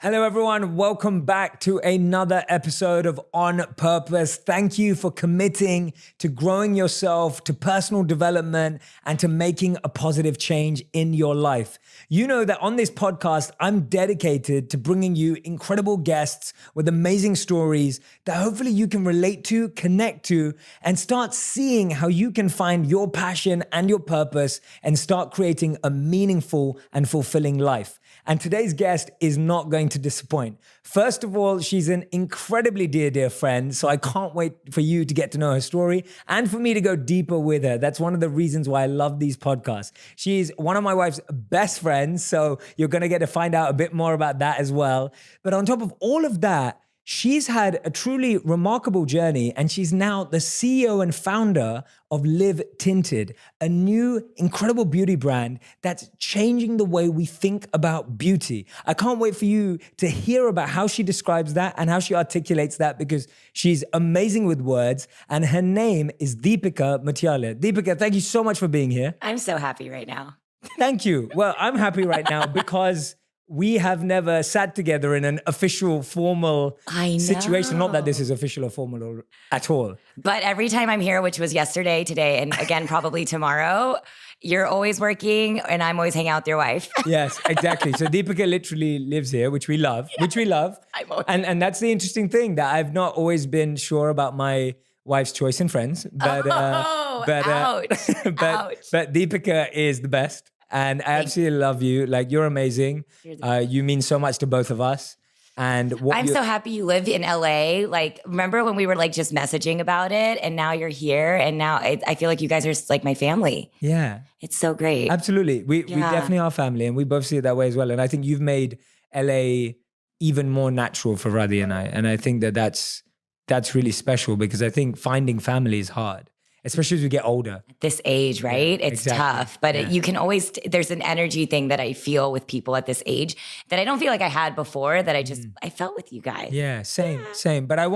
Hello, everyone. Welcome back to another episode of On Purpose. Thank you for committing to growing yourself, to personal development, and to making a positive change in your life. You know that on this podcast, I'm dedicated to bringing you incredible guests with amazing stories that hopefully you can relate to, connect to, and start seeing how you can find your passion and your purpose and start creating a meaningful and fulfilling life. And today's guest is not going to disappoint. First of all, she's an incredibly dear friend, so I can't wait for you to get to know her story and for me to go deeper with her. That's one of the reasons why I love these podcasts. She's one of my wife's best friends, so you're going to get to find out a bit more about that as well. But on top of all of that, she's had a truly remarkable journey, and she's now the CEO and founder of Live Tinted, a new incredible beauty brand that's changing the way we think about beauty. I can't wait for you to hear about how she describes that and how she articulates that, because she's amazing with words, and her name is Deepika Mutyala. Deepika, thank you so much for being here. I'm so happy right now. Thank you. Well, I'm happy right now because we have never sat together in an official, formal situation. Not that this is official or formal at all. But every time I'm here, which was yesterday, today, and again, probably tomorrow, you're always working and I'm always hanging out with your wife. Yes, exactly. So Deepika literally lives here, which we love, And that's the interesting thing, that I've not always been sure about my wife's choice in friends. But Deepika is the best. And I absolutely love you. Like, you're amazing. You mean so much to both of us. And I'm so happy you live in LA. Like, remember when we were like just messaging about it, and now you're here, and now I feel like you guys are like my family. Yeah. It's so great. Absolutely. We definitely are family, and we both see it that way as well. And I think you've made LA even more natural for Radhi and I. And I think that's really special, because I think finding family is hard, especially as we get older. At this age, right? Yeah, it's tough, but you can always, there's an energy thing that I feel with people at this age that I don't feel like I had before, that I felt with you guys. Yeah, same. But I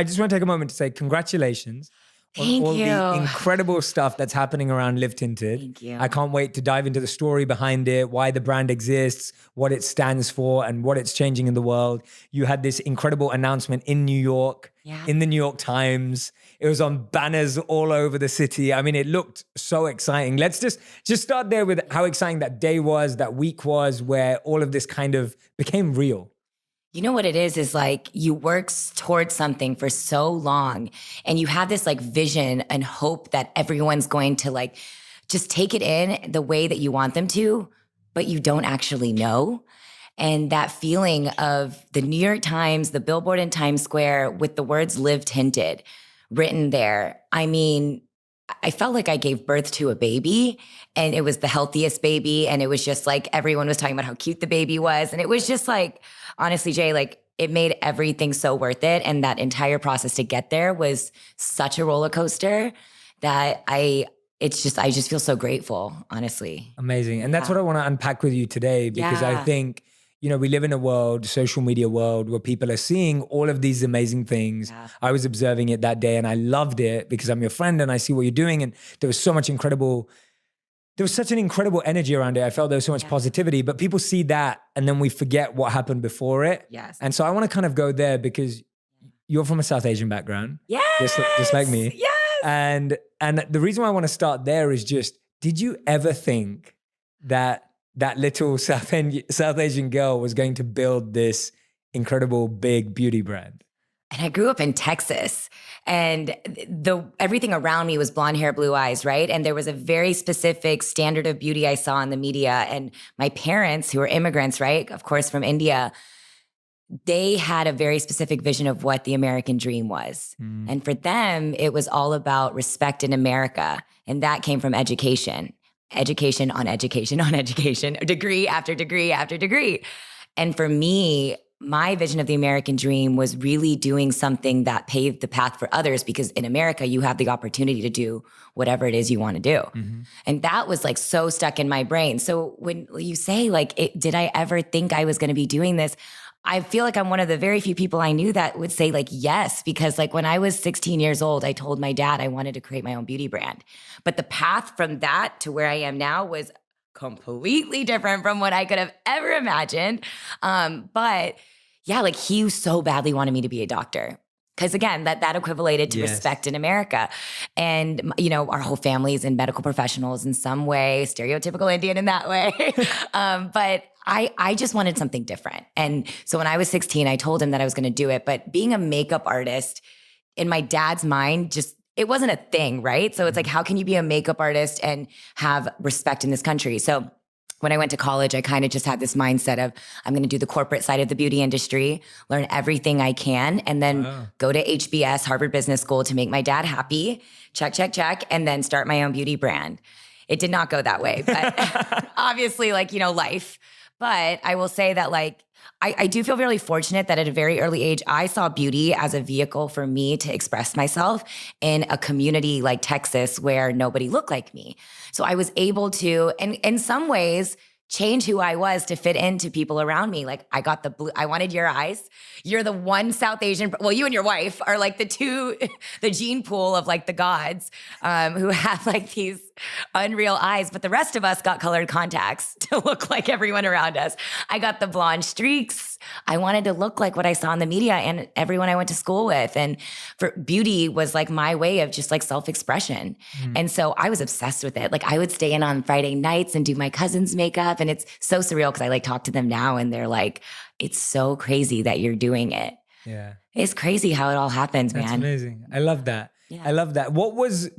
just want to take a moment to say congratulations on all the incredible stuff that's happening around Live Tinted. Thank you. I can't wait to dive into the story behind it, why the brand exists, what it stands for, and what it's changing in the world. You had this incredible announcement in New York, in the New York Times. It was on banners all over the city. I mean, it looked so exciting. Let's just start there with how exciting that day was, that week was, where all of this kind of became real. You know what it is like you work towards something for so long, and you have this like vision and hope that everyone's going to like just take it in the way that you want them to, but you don't actually know. And that feeling of the New York Times, the billboard in Times Square with the words Live Tinted written there. I mean, I felt like I gave birth to a baby, and it was the healthiest baby. And it was just like, everyone was talking about how cute the baby was. And it was just like, honestly, Jay, like it made everything so worth it. And that entire process to get there was such a roller coaster that I just feel so grateful, honestly. Amazing. And that's what I want to unpack with you today, because I think, you know, we live in a world, social media world, where people are seeing all of these amazing things. Yeah. I was observing it that day and I loved it because I'm your friend and I see what you're doing. And there was such an incredible energy around it. I felt there was so much positivity, but people see that and then we forget what happened before it. Yes. And so I want to kind of go there, because you're from a South Asian background. Yes. Just like me. Yes. And the reason why I want to start there is just, did you ever think that little South Asian girl was going to build this incredible big beauty brand? And I grew up in Texas, and everything around me was blonde hair, blue eyes, right? And there was a very specific standard of beauty I saw in the media. And my parents, who were immigrants, right, of course, from India, they had a very specific vision of what the American dream was. And for them, it was all about respect in America. And that came from education. Education on education on education, degree after degree after degree. And for me, my vision of the American dream was really doing something that paved the path for others, because in America, you have the opportunity to do whatever it is you want to do. And that was like so stuck in my brain. So when you say like, did I ever think I was going to be doing this? I feel like I'm one of the very few people I knew that would say like, yes, because like when I was 16 years old, I told my dad I wanted to create my own beauty brand. But the path from that to where I am now was completely different from what I could have ever imagined. But yeah, like he so badly wanted me to be a doctor. Because again, that equivalated to Yes. respect in America. And, our whole family is in medical professionals in some way, stereotypical Indian in that way. But I just wanted something different. And so when I was 16, I told him that I was going to do it. But being a makeup artist in my dad's mind, it wasn't a thing, right? So it's like, how can you be a makeup artist and have respect in this country? So when I went to college, I kind of just had this mindset of I'm going to do the corporate side of the beauty industry, learn everything I can, and then go to HBS, Harvard Business School, to make my dad happy, check, and then start my own beauty brand. It did not go that way, but obviously, life. But I will say that, I do feel really fortunate that at a very early age, I saw beauty as a vehicle for me to express myself in a community like Texas where nobody looked like me. So I was able to, and in some ways, change who I was to fit into people around me. Like I got I wanted your eyes. You're the one South Asian, well, you and your wife are like the gene pool of like the gods who have like these unreal eyes, but the rest of us got colored contacts to look like everyone around us. I got the blonde streaks. I wanted to look like what I saw in the media and everyone I went to school with. And for beauty was like my way of just like self-expression. And so I was obsessed with it. Like I would stay in on Friday nights and do my cousin's makeup. And it's so surreal because I like talk to them now and they're like, it's so crazy that you're doing it. Yeah. It's crazy how it all happens, man. That's amazing. I love that. Yeah. I love that.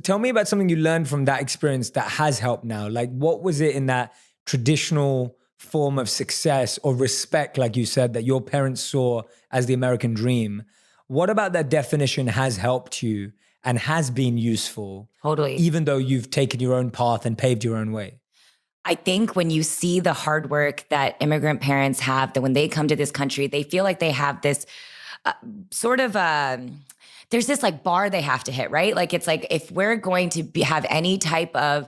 Tell me about something you learned from that experience that has helped now. Like what was it in that traditional form of success or respect, like you said, that your parents saw as the American dream? What about that definition has helped you and has been useful? Totally. Even though you've taken your own path and paved your own way? I think when you see the hard work that immigrant parents have, that when they come to this country, they feel like they have this there's this like bar they have to hit, right? Like it's like if we're going to have any type of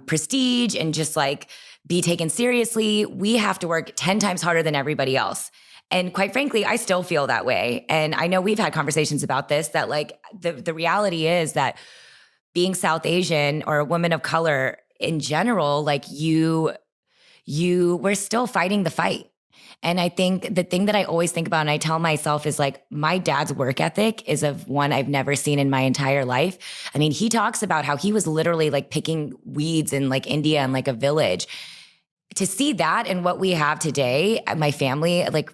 prestige and just like be taken seriously, we have to work 10 times harder than everybody else. And quite frankly, I still feel that way. And I know we've had conversations about this, that like the reality is that being South Asian or a woman of color in general, like we're still fighting the fight. And I think the thing that I always think about and I tell myself is like, my dad's work ethic is of one I've never seen in my entire life. I mean, he talks about how he was literally like picking weeds in like India and like a village. To see that and what we have today, my family, like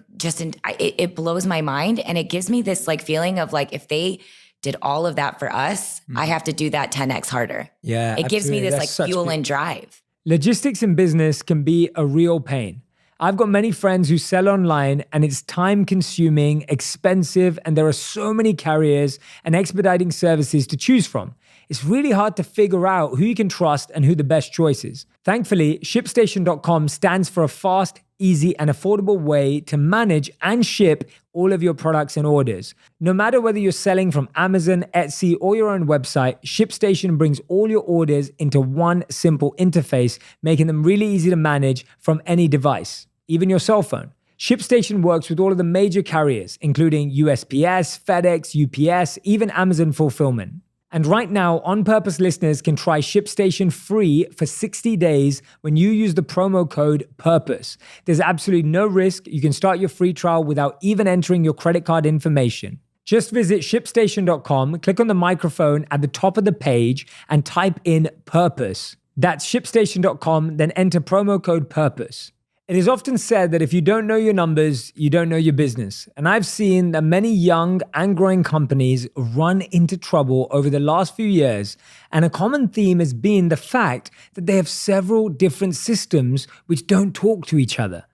it blows my mind. And it gives me this like feeling of like, if they did all of that for us, I have to do that 10x harder. Yeah, it gives me this That's like fuel and drive. Logistics in business can be a real pain. I've got many friends who sell online and it's time consuming, expensive, and there are so many carriers and expediting services to choose from. It's really hard to figure out who you can trust and who the best choice is. Thankfully, ShipStation.com stands for a fast, easy, and affordable way to manage and ship all of your products and orders. No matter whether you're selling from Amazon, Etsy, or your own website, ShipStation brings all your orders into one simple interface, making them really easy to manage from any device, even your cell phone. ShipStation works with all of the major carriers, including USPS, FedEx, UPS, even Amazon Fulfillment. And right now, On Purpose listeners can try ShipStation free for 60 days when you use the promo code PURPOSE. There's absolutely no risk. You can start your free trial without even entering your credit card information. Just visit ShipStation.com, click on the microphone at the top of the page, and type in PURPOSE. That's ShipStation.com, then enter promo code PURPOSE. It is often said that if you don't know your numbers, you don't know your business. And I've seen that many young and growing companies run into trouble over the last few years. And a common theme has been the fact that they have several different systems which don't talk to each other.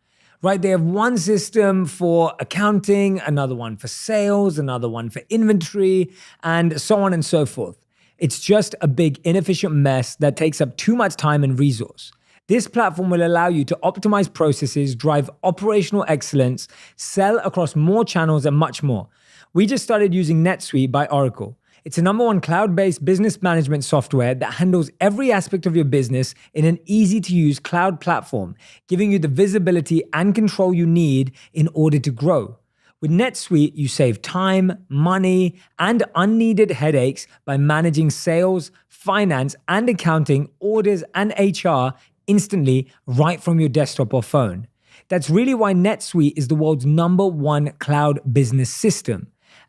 Right? They have one system for accounting, another one for sales, another one for inventory, and so on and so forth. It's just a big inefficient mess that takes up too much time and resource. This platform will allow you to optimize processes, drive operational excellence, sell across more channels, and much more. We just started using NetSuite by Oracle. It's a #1 cloud-based business management software that handles every aspect of your business in an easy-to-use cloud platform, giving you the visibility and control you need in order to grow. With NetSuite, you save time, money, and unneeded headaches by managing sales, finance, and accounting, orders, and HR instantly right from your desktop or phone. That's really why NetSuite is the world's #1 cloud business system.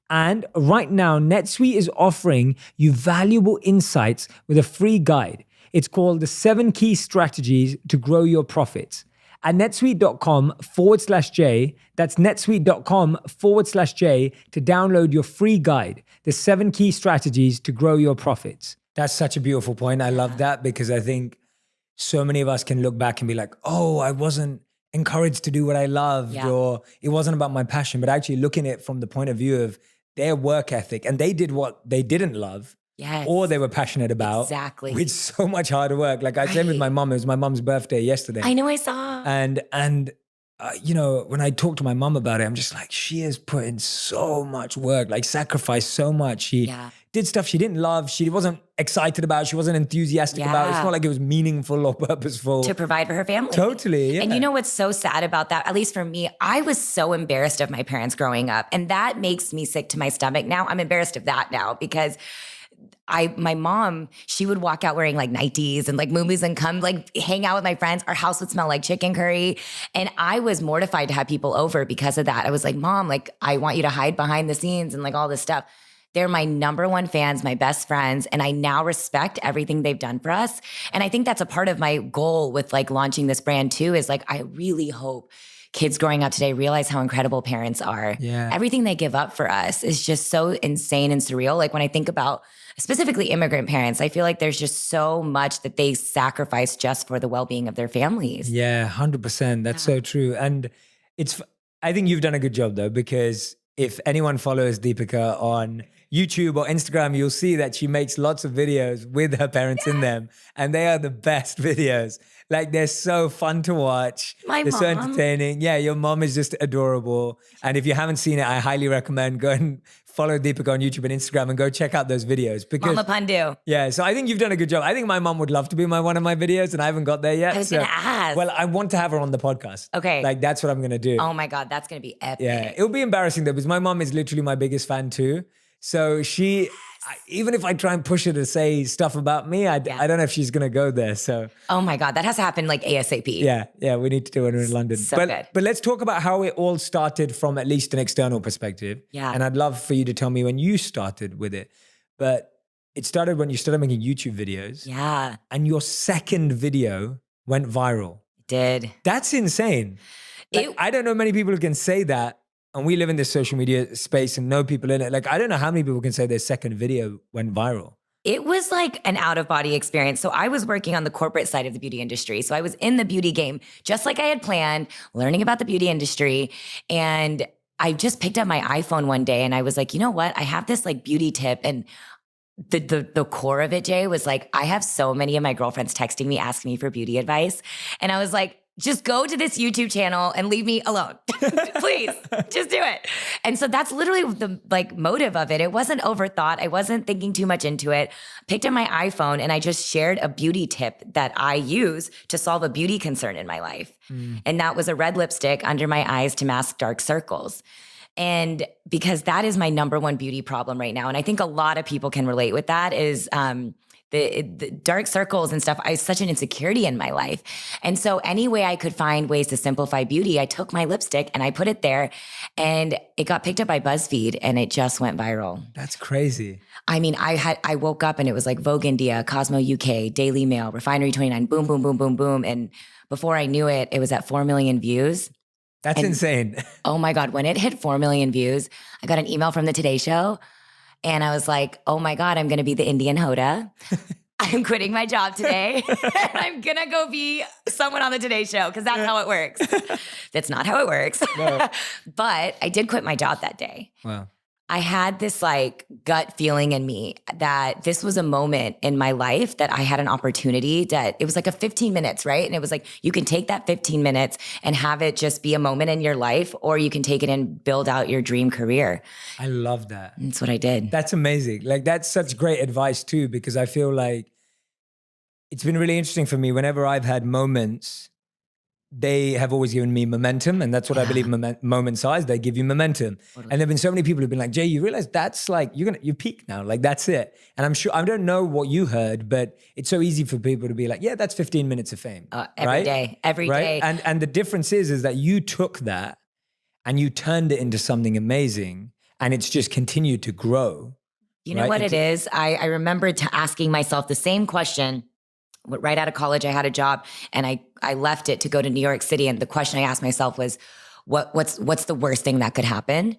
And right now, NetSuite is offering you valuable insights with a free guide. It's called the 7 Key Strategies to Grow Your Profits. At netsuite.com/J, that's netsuite.com/J to download your free guide, the 7 Key Strategies to Grow Your Profits. That's such a beautiful point. I love that because I think so many of us can look back and be like, oh, I wasn't encouraged to do what I loved, or it wasn't about my passion, but actually looking at it from the point of view of their work ethic, and they did what they didn't love or they were passionate about. Exactly. With so much hard work. Like I said with my mom, it was my mom's birthday yesterday. I know, I saw. And you know, when I talk to my mom about it, I'm just like, she has put in so much work, like sacrificed so much. She did stuff she didn't love. She wasn't excited about. She wasn't enthusiastic about. It's not like it was meaningful or purposeful. To provide for her family. Totally, yeah. And you know what's so sad about that? At least for me, I was so embarrassed of my parents growing up. And that makes me sick to my stomach now. I'm embarrassed of that now because my mom, she would walk out wearing like nighties and like movies and come like hang out with my friends. Our house would smell like chicken curry. And I was mortified to have people over because of that. I was like, Mom, like I want you to hide behind the scenes and like all this stuff. They're my #1 fans, my best friends, and I now respect everything they've done for us. And I think that's a part of my goal with like launching this brand too, is like, I really hope kids growing up today realize how incredible parents are. Yeah. Everything they give up for us is just so insane and surreal. Like when I think about specifically immigrant parents, I feel like there's just so much that they sacrifice just for the well-being of their families. Yeah, 100%. That's so true. And I think you've done a good job though, because if anyone follows Deepika on YouTube or Instagram, you'll see that she makes lots of videos with her parents in them. And they are the best videos. Like they're so fun to watch. They're so entertaining. Yeah, your mom is just adorable. And if you haven't seen it, I highly recommend go and follow Deepika on YouTube and Instagram and go check out those videos. Because Mama Pandu. Yeah, so I think you've done a good job. I think my mom would love to be one of my videos and I haven't got there yet. I was going to ask. Well, I want to have her on the podcast. Okay. Like that's what I'm going to do. Oh my God, that's going to be epic. Yeah, it'll be embarrassing though because my mom is literally my biggest fan too. So even if I try and push her to say stuff about me, I don't know if she's going to go there. So, oh my God, that has to happen like ASAP. Yeah, we need to do it in London. Good. But let's talk about how it all started from at least an external perspective. Yeah. And I'd love for you to tell me when you started with it. But it started when you started making YouTube videos. Yeah. And your second video went viral. It did. That's insane. Like, I don't know many people who can say that. And we live in this social media space and know people in it. Like, I don't know how many people can say their second video went viral. It was like an out-of-body experience. So I was working on the corporate side of the beauty industry. So I was in the beauty game, just like I had planned, learning about the beauty industry. And I just picked up my iPhone one day and I was like, you know what? I have this like beauty tip. And the core of it, Jay, was like, I have so many of my girlfriends texting me, asking me for beauty advice. And I was like, just go to this YouTube channel and leave me alone. Please, just do it. And so that's literally the like motive of it. It wasn't overthought. I wasn't thinking too much into it. Picked up my iPhone and I just shared a beauty tip that I use to solve a beauty concern in my life. And that was a red lipstick under my eyes to mask dark circles. And because that is my #1 beauty problem right now. And I think a lot of people can relate with that is, the dark circles and stuff, I such an insecurity in my life. And so any way I could find ways to simplify beauty, I took my lipstick and I put it there and it got picked up by BuzzFeed and it just went viral. That's crazy. I mean, I woke up and it was like Vogue India, Cosmo UK, Daily Mail, Refinery 29, boom, boom, boom, boom, boom. And before I knew it, it was at 4 million views. That's insane. Oh my God, when it hit 4 million views, I got an email from the Today Show. And I was like, oh my God, I'm going to be the Indian Hoda. I'm quitting my job today. And I'm going to go be someone on the Today Show because that's how it works. That's not how it works. No. But I did quit my job that day. Wow. I had this like gut feeling in me that this was a moment in my life that I had an opportunity that it was like a 15 minutes, right? And it was like, you can take that 15 minutes and have it just be a moment in your life, or you can take it and build out your dream career. I love that. That's what I did. That's amazing. Like that's such great advice too, because I feel like it's been really interesting for me whenever I've had moments they have always given me momentum. And that's what I believe moments are, is they give you momentum. Totally. And there've been so many people who've been like, Jay, you realize that's like, you peak now. Like, that's it. And I'm sure, I don't know what you heard, but it's so easy for people to be like, yeah, that's 15 minutes of fame. Every day. And the difference is that you took that and you turned it into something amazing, and it's just continued to grow. You know what it is? I remember asking myself the same question. Right out of college, I had a job, and I left it to go to New York City. And the question I asked myself was, what's the worst thing that could happen?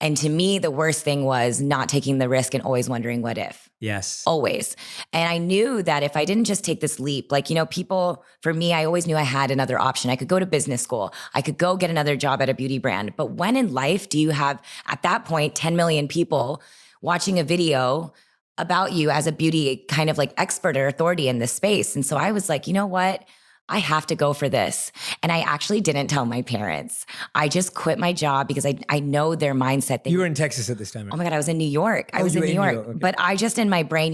And to me, the worst thing was not taking the risk and always wondering what if. Yes. Always. And I knew that if I didn't just take this leap, like, people, for me, I always knew I had another option. I could go to business school. I could go get another job at a beauty brand. But when in life do you have, at that point, 10 million people watching a video about you as a beauty kind of like expert or authority in this space? And so I was like, you know what? I have to go for this. And I actually didn't tell my parents. I just quit my job because I know their mindset. You were in Texas at this time, right? Oh my God, I was in New York. I was in New York. Okay. But I just, in my brain,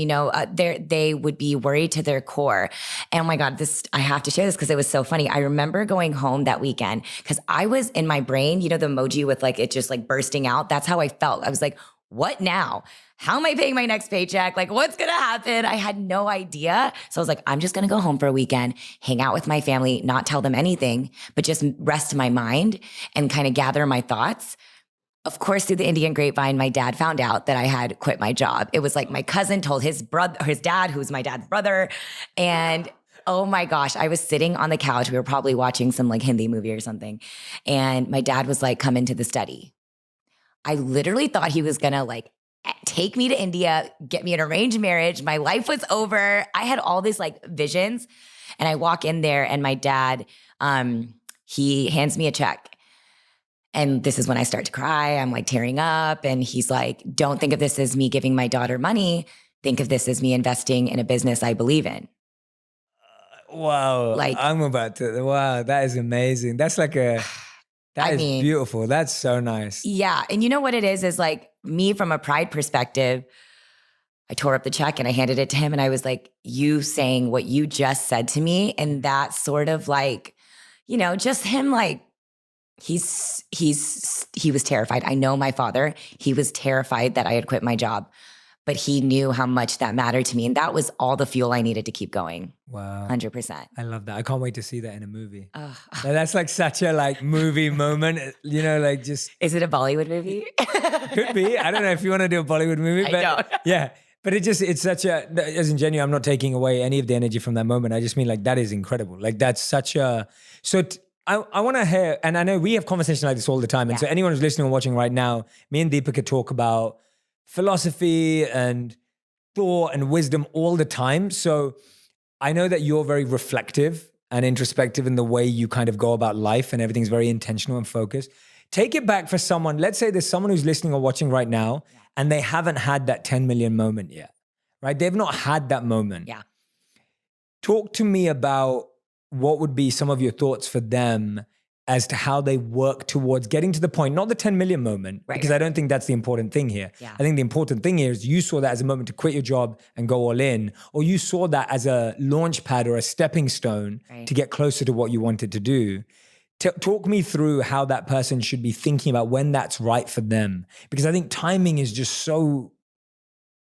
they would be worried to their core. And oh my God, I have to share this because it was so funny. I remember going home that weekend because I was in my brain, the emoji with like, it just like bursting out. That's how I felt. I was like, what now? How am I paying my next paycheck? Like, what's going to happen? I had no idea. So I was like, I'm just going to go home for a weekend, hang out with my family, not tell them anything, but just rest my mind and kind of gather my thoughts. Of course, through the Indian grapevine, my dad found out that I had quit my job. It was like my cousin told his dad, who's my dad's brother. And oh my gosh, I was sitting on the couch. We were probably watching some like Hindi movie or something. And my dad was like, come into the study. I literally thought he was going to like take me to India, get me an arranged marriage. My life was over. I had all these like visions. And I walk in there and my dad, he hands me a check. And this is when I start to cry. I'm like tearing up. And he's like, don't think of this as me giving my daughter money. Think of this as me investing in a business I believe in. Wow. Wow, that is amazing. That's like That is beautiful. That's so nice. Yeah. And you know what it is like me from a pride perspective, I tore up the check and I handed it to him and I was like, you saying what you just said to me. And that sort of like, just him like, he was terrified. I know my father, he was terrified that I had quit my job, but he knew how much that mattered to me. And that was all the fuel I needed to keep going. Wow. 100%. I love that. I can't wait to see that in a movie. That's like such a like movie moment, like just. Is it a Bollywood movie? Could be. I don't know if you want to do a Bollywood movie. But don't. Yeah. But it's such as in genuine, I'm not taking away any of the energy from that moment. I just mean like, that is incredible. Like that's such I want to hear, and I know we have conversations like this all the time. And so anyone who's listening or watching right now, me and Deepika talk about philosophy and thought and wisdom all the time. So I know that you're very reflective and introspective in the way you kind of go about life, and everything's very intentional and focused. Take it back for someone. Let's say there's someone who's listening or watching right now and they haven't had that 10 million moment yet, right? They've not had that moment. Yeah. Talk to me about what would be some of your thoughts for them as to how they work towards getting to the point, not the 10 million moment, because I don't think that's the important thing here. Yeah. I think the important thing here is you saw that as a moment to quit your job and go all in, or you saw that as a launch pad or a stepping stone to get closer to what you wanted to do. Talk me through how that person should be thinking about when that's right for them, because I think timing is just so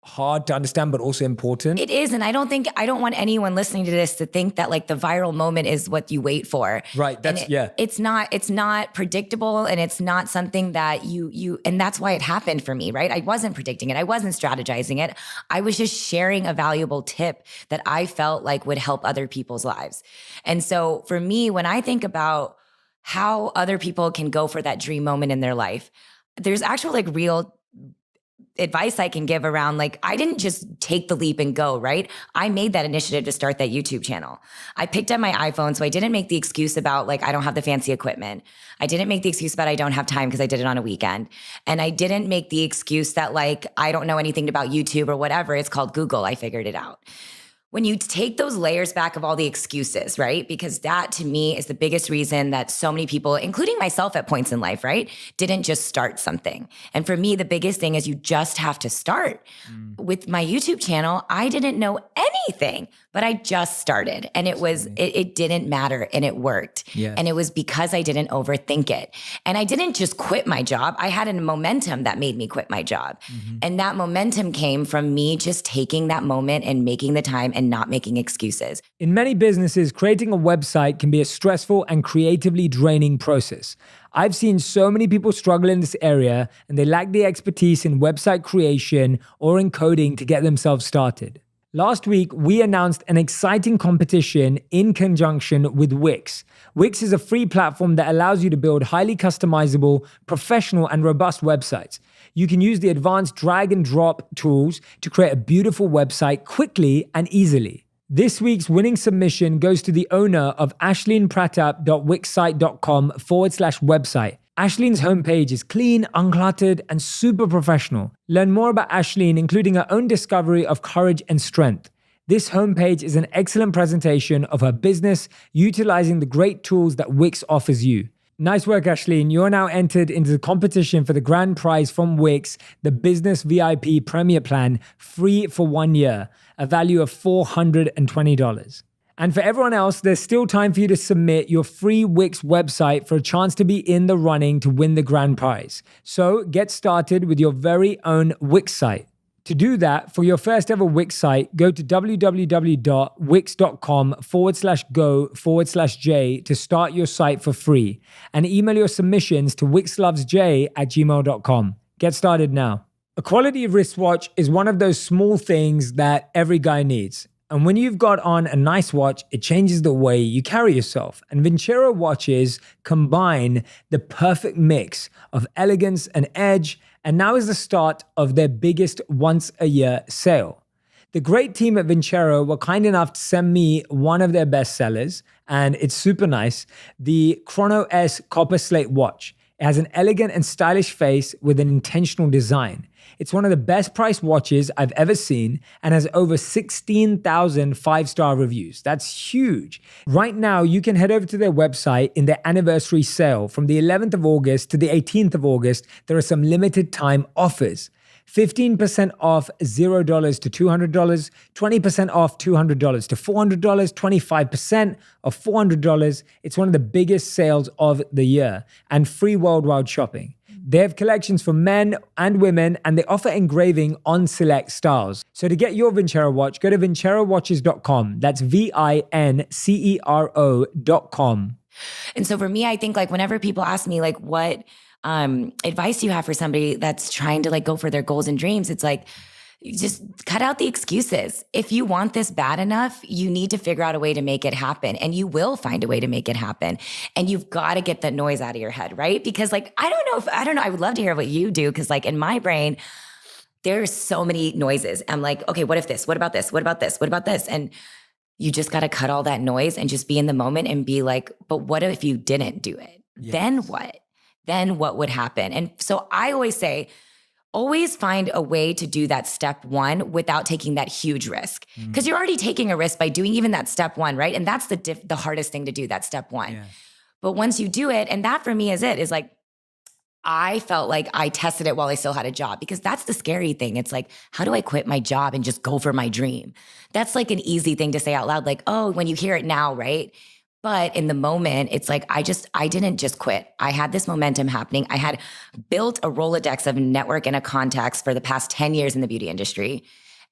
hard to understand, but also important. It is. And I don't want anyone listening to this to think that like the viral moment is what you wait for. Right. It's not predictable, and it's not something that and that's why it happened for me, right? I wasn't predicting it. I wasn't strategizing it. I was just sharing a valuable tip that I felt like would help other people's lives. And so for me, when I think about how other people can go for that dream moment in their life, there's actual like real advice I can give around like, I didn't just take the leap and go, right? I made that initiative to start that YouTube channel. I picked up my iPhone, so I didn't make the excuse about like, I don't have the fancy equipment. I didn't make the excuse about I don't have time because I did it on a weekend. And I didn't make the excuse that like, I don't know anything about YouTube or whatever. It's called Google. I figured it out. when you take those layers back of all the excuses, right? Because that to me is the biggest reason that so many people, including myself at points in life, right, didn't just start something. And for me, the biggest thing is you just have to start. With my YouTube channel, I didn't know anything, but I just started and it didn't matter and it worked. Yes. And it was because I didn't overthink it. And I didn't just quit my job. I had a momentum that made me quit my job. And that momentum came from me just taking that moment and making the time and not making excuses. In many businesses, creating a website can be a stressful and creatively draining process. I've seen so many people struggle in this area and they lack the expertise in website creation or in coding to get themselves started. Last week, we announced an exciting competition in conjunction with Wix. Wix is a free platform that allows you to build highly customizable, professional, and robust websites. You can use the advanced drag and drop tools to create a beautiful website quickly and easily. This week's winning submission goes to the owner of ashleenpratap.wixsite.com/website. Ashleen's homepage is clean, uncluttered, and super professional. Learn more about Ashleen, including her own discovery of courage and strength. This homepage is an excellent presentation of her business, utilizing the great tools that Wix offers you. Nice work, Ashleen. You're now entered into the competition for the grand prize from Wix, the Business VIP Premier Plan, free for 1 year, a value of $420. And for everyone else, there's still time for you to submit your free Wix website for a chance to be in the running to win the grand prize. So get started with your very own Wix site. To do that, for your first ever Wix site, go to www.wix.com/go/J to start your site for free and email your submissions to wixlovesj@gmail.com. Get started now. A quality wristwatch is one of those small things that every guy needs. And when you've got on a nice watch, it changes the way you carry yourself. And Vincero watches combine the perfect mix of elegance and edge, and now is the start of their biggest once-a-year sale. The great team at Vincero were kind enough to send me one of their best sellers, and it's super nice, the Chrono S Copper Slate watch. It has an elegant and stylish face with an intentional design. It's one of the best priced watches I've ever seen and has over 16,000 five-star reviews. That's huge. Right now, you can head over to their website in their anniversary sale. From the 11th of August to the 18th of August, there are some limited time offers. 15% off $0 to $200, 20% off $200 to $400, 25% off $400. It's one of the biggest sales of the year and free worldwide shopping. They have collections for men and women, and they offer engraving on select styles. So to get your Vincero watch, go to vincerowatches.com. That's VINCERO.com. And so for me, I think like whenever people ask me like, what advice do you have for somebody that's trying to like go for their goals and dreams? It's like, you just cut out the excuses. If you want this bad enough, you need to figure out a way to make it happen, and you will find a way to make it happen. And you've got to get that noise out of your head, right? Because like, I don't know. I would love to hear what you do. Cause like in my brain, there's so many noises. I'm like, okay, what if this? What about this? What about this? What about this? And you just got to cut all that noise and just be in the moment and be like, but what if you didn't do it? Yes. Then what? Then what would happen? And so I always say, always find a way to do that step one without taking that huge risk. Because you're already taking a risk by doing even that step one, right? And that's the hardest thing to do, that step one. Yeah. But once you do it, and that for me is like, I felt like I tested it while I still had a job, because that's the scary thing. It's like, how do I quit my job and just go for my dream? That's like an easy thing to say out loud, like, oh, when you hear it now, right? But in the moment, it's like, I didn't just quit. I had this momentum happening. I had built a Rolodex of network and a contacts for the past 10 years in the beauty industry.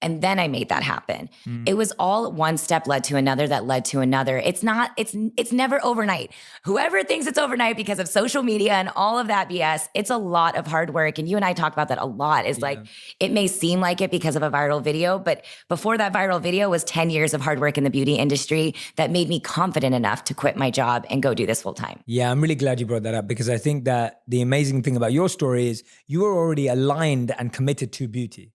And then I made that happen. It was all one step led to another that led to another. It's never overnight. Whoever thinks it's overnight because of social media and all of that BS, it's a lot of hard work. And you and I talk about that a lot. It's like, it may seem like it because of a viral video, but before that viral video was 10 years of hard work in the beauty industry that made me confident enough to quit my job and go do this full time. Yeah, I'm really glad you brought that up, because I think that the amazing thing about your story is you were already aligned and committed to beauty.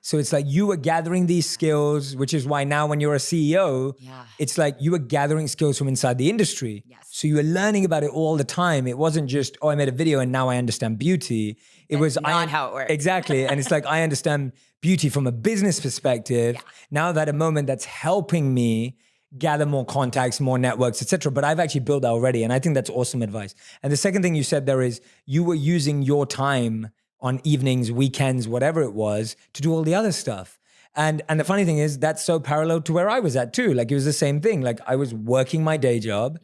So it's like you were gathering these skills, which is why now when you're a CEO, it's like you were gathering skills from inside the industry. Yes. So you were learning about it all the time. It wasn't just, oh, I made a video and now I understand beauty. That's not how it works. Exactly. And it's like, I understand beauty from a business perspective. Yeah. Now that a moment that's helping me gather more contacts, more networks, etc. But I've actually built that already. And I think that's awesome advice. And the second thing you said there is you were using your time on evenings, weekends, whatever it was, to do all the other stuff. And the funny thing is that's so parallel to where I was at too. Like it was the same thing. Like I was working my day job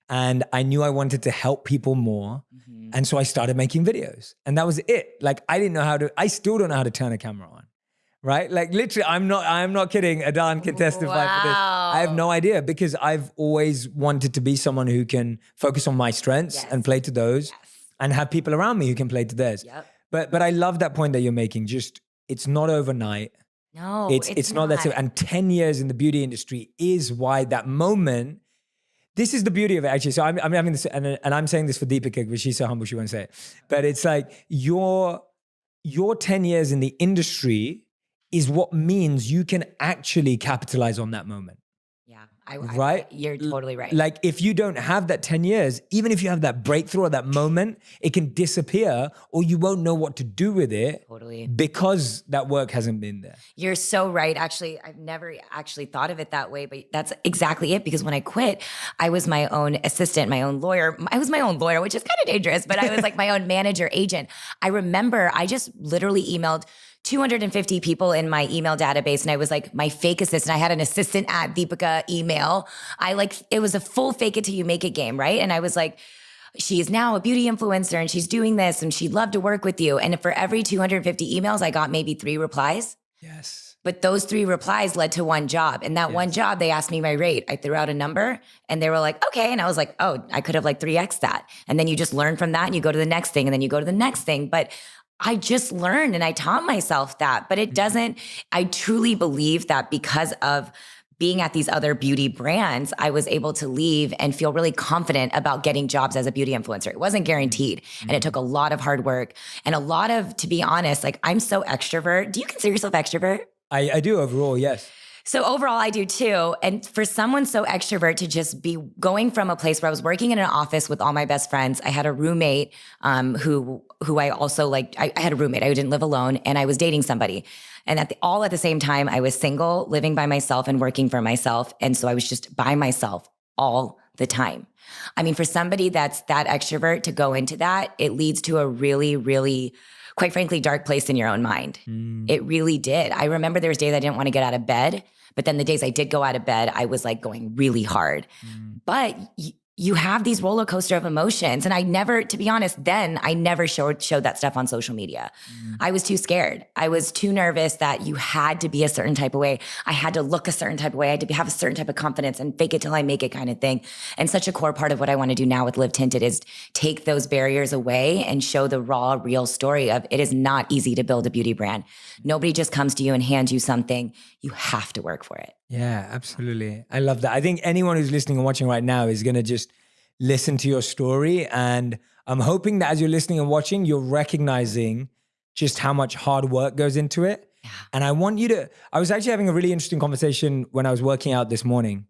and I knew I wanted to help people more. And so I started making videos and that was it. Like I still don't know how to turn a camera on. Right? Like literally, I'm not kidding. Adan can testify for this. I have no idea because I've always wanted to be someone who can focus on my strengths and play to those and have people around me who can play to theirs. Yep. But I love that point that you're making. Just, it's not overnight. No, it's not that simple. And 10 years in the beauty industry is why that moment, this is the beauty of it actually. So I'm having this, and I'm saying this for Deepika because she's so humble, she won't say it. But it's like your 10 years in the industry is what means you can actually capitalize on that moment. Yeah, right? You're totally right. Like if you don't have that 10 years, even if you have that breakthrough or that moment, it can disappear or you won't know what to do with it. Totally. Because that work hasn't been there. You're so right. Actually, I've never actually thought of it that way, but that's exactly it. Because when I quit, I was my own assistant, my own lawyer. I was my own lawyer, which is kind of dangerous, but I was like my own manager, agent. I remember I just literally emailed 250 people in my email database. And I was like my fake assistant. I had an assistant at Deepika email. It was a full fake it till you make it game, right? And I was like, she is now a beauty influencer and she's doing this and she'd love to work with you. And for every 250 emails, I got maybe 3 replies. Yes. But those 3 replies led to one job. And that one job, they asked me my rate. I threw out a number and they were like, okay. And I was like, oh, I could have like 3x that. And then you just learn from that and you go to the next thing and then you go to the next thing. But I just learned and I taught myself that, but it doesn't, I truly believe that because of being at these other beauty brands, I was able to leave and feel really confident about getting jobs as a beauty influencer. It wasn't guaranteed. And it took a lot of hard work and a lot of, to be honest, like I'm so extrovert. Do you consider yourself extrovert? I do overall, yes. So overall, I do too. And for someone so extrovert to just be going from a place where I was working in an office with all my best friends, I had a roommate who I also like. I had a roommate. I didn't live alone, and I was dating somebody. And all at the same time, I was single, living by myself, and working for myself. And so I was just by myself all the time. I mean, for somebody that's that extrovert to go into that, it leads to a really, really, quite frankly, dark place in your own mind. It really did. I remember there was days I didn't want to get out of bed. But then the days I did go out of bed, I was like going really hard. But you have these roller coaster of emotions. And I never, to be honest, then I never showed that stuff on social media. I was too scared. I was too nervous that you had to be a certain type of way. I had to look a certain type of way. I had to have a certain type of confidence and fake it till I make it kind of thing. And such a core part of what I want to do now with Live Tinted is take those barriers away and show the raw, real story of it is not easy to build a beauty brand. Nobody just comes to you and hands you something. You have to work for it. Yeah, absolutely. I love that. I think anyone who's listening and watching right now is going to just listen to your story. And I'm hoping that as you're listening and watching, you're recognizing just how much hard work goes into it. Yeah. And I want you to, I was actually having a really interesting conversation when I was working out this morning.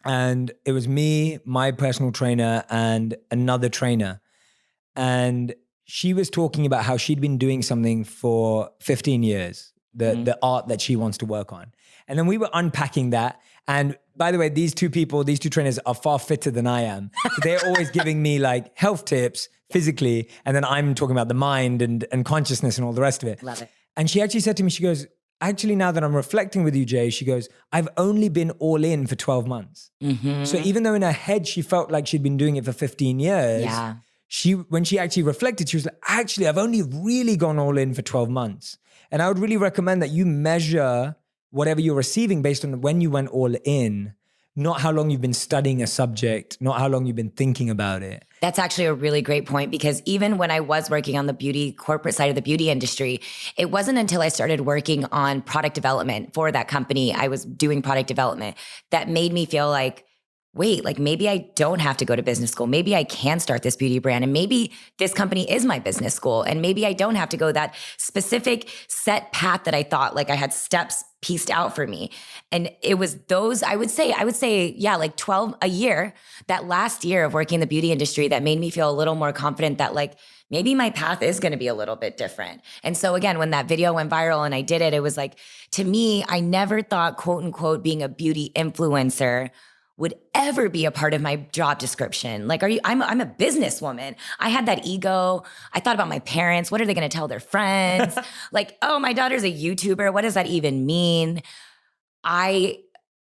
And it was me, my personal trainer, and another trainer. And she was talking about how she'd been doing something for 15 years, the art that she wants to work on. And then we were unpacking that. And by the way, these two trainers are far fitter than I am. So they're always giving me like health tips physically. And then I'm talking about the mind and consciousness and all the rest of it. Love it. And she actually said to me, she goes, actually, now that I'm reflecting with you, Jay, she goes, I've only been all in for 12 months. So even though in her head, she felt like she'd been doing it for 15 years, when she actually reflected, she was like, actually, I've only really gone all in for 12 months. And I would really recommend that you measure whatever you're receiving based on when you went all in, not how long you've been studying a subject, not how long you've been thinking about it. That's actually a really great point because even when I was working on the beauty corporate side of the beauty industry, it wasn't until I started working on product development for that company, I was doing product development, that made me feel like, wait, like maybe I don't have to go to business school. Maybe I can start this beauty brand, and maybe this company is my business school, and maybe I don't have to go that specific set path that I thought like I had steps pieced out for me. And it was those, I would say, yeah, like 12 a year, that last year of working in the beauty industry that made me feel a little more confident that like, maybe my path is going to be a little bit different. And so again, when that video went viral and I did it, it was like, to me, I never thought, quote unquote, being a beauty influencer would ever be a part of my job description. Like, I'm a businesswoman. I had that ego. I thought about my parents. What are they going to tell their friends? Like, oh, my daughter's a YouTuber. What does that even mean?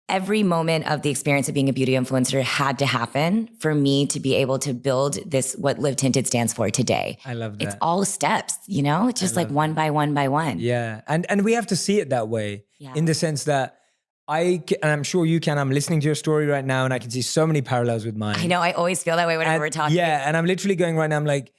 Every moment of the experience of being a beauty influencer had to happen for me to be able to build this, what Live Tinted stands for today. I love that. It's all steps, you know? It's just like one by one by one. Yeah. And we have to see it that way in the sense that and I'm sure you can, I'm listening to your story right now and I can see so many parallels with mine. I know, I always feel that way whenever we're talking. Yeah, and I'm literally going right now, I'm like,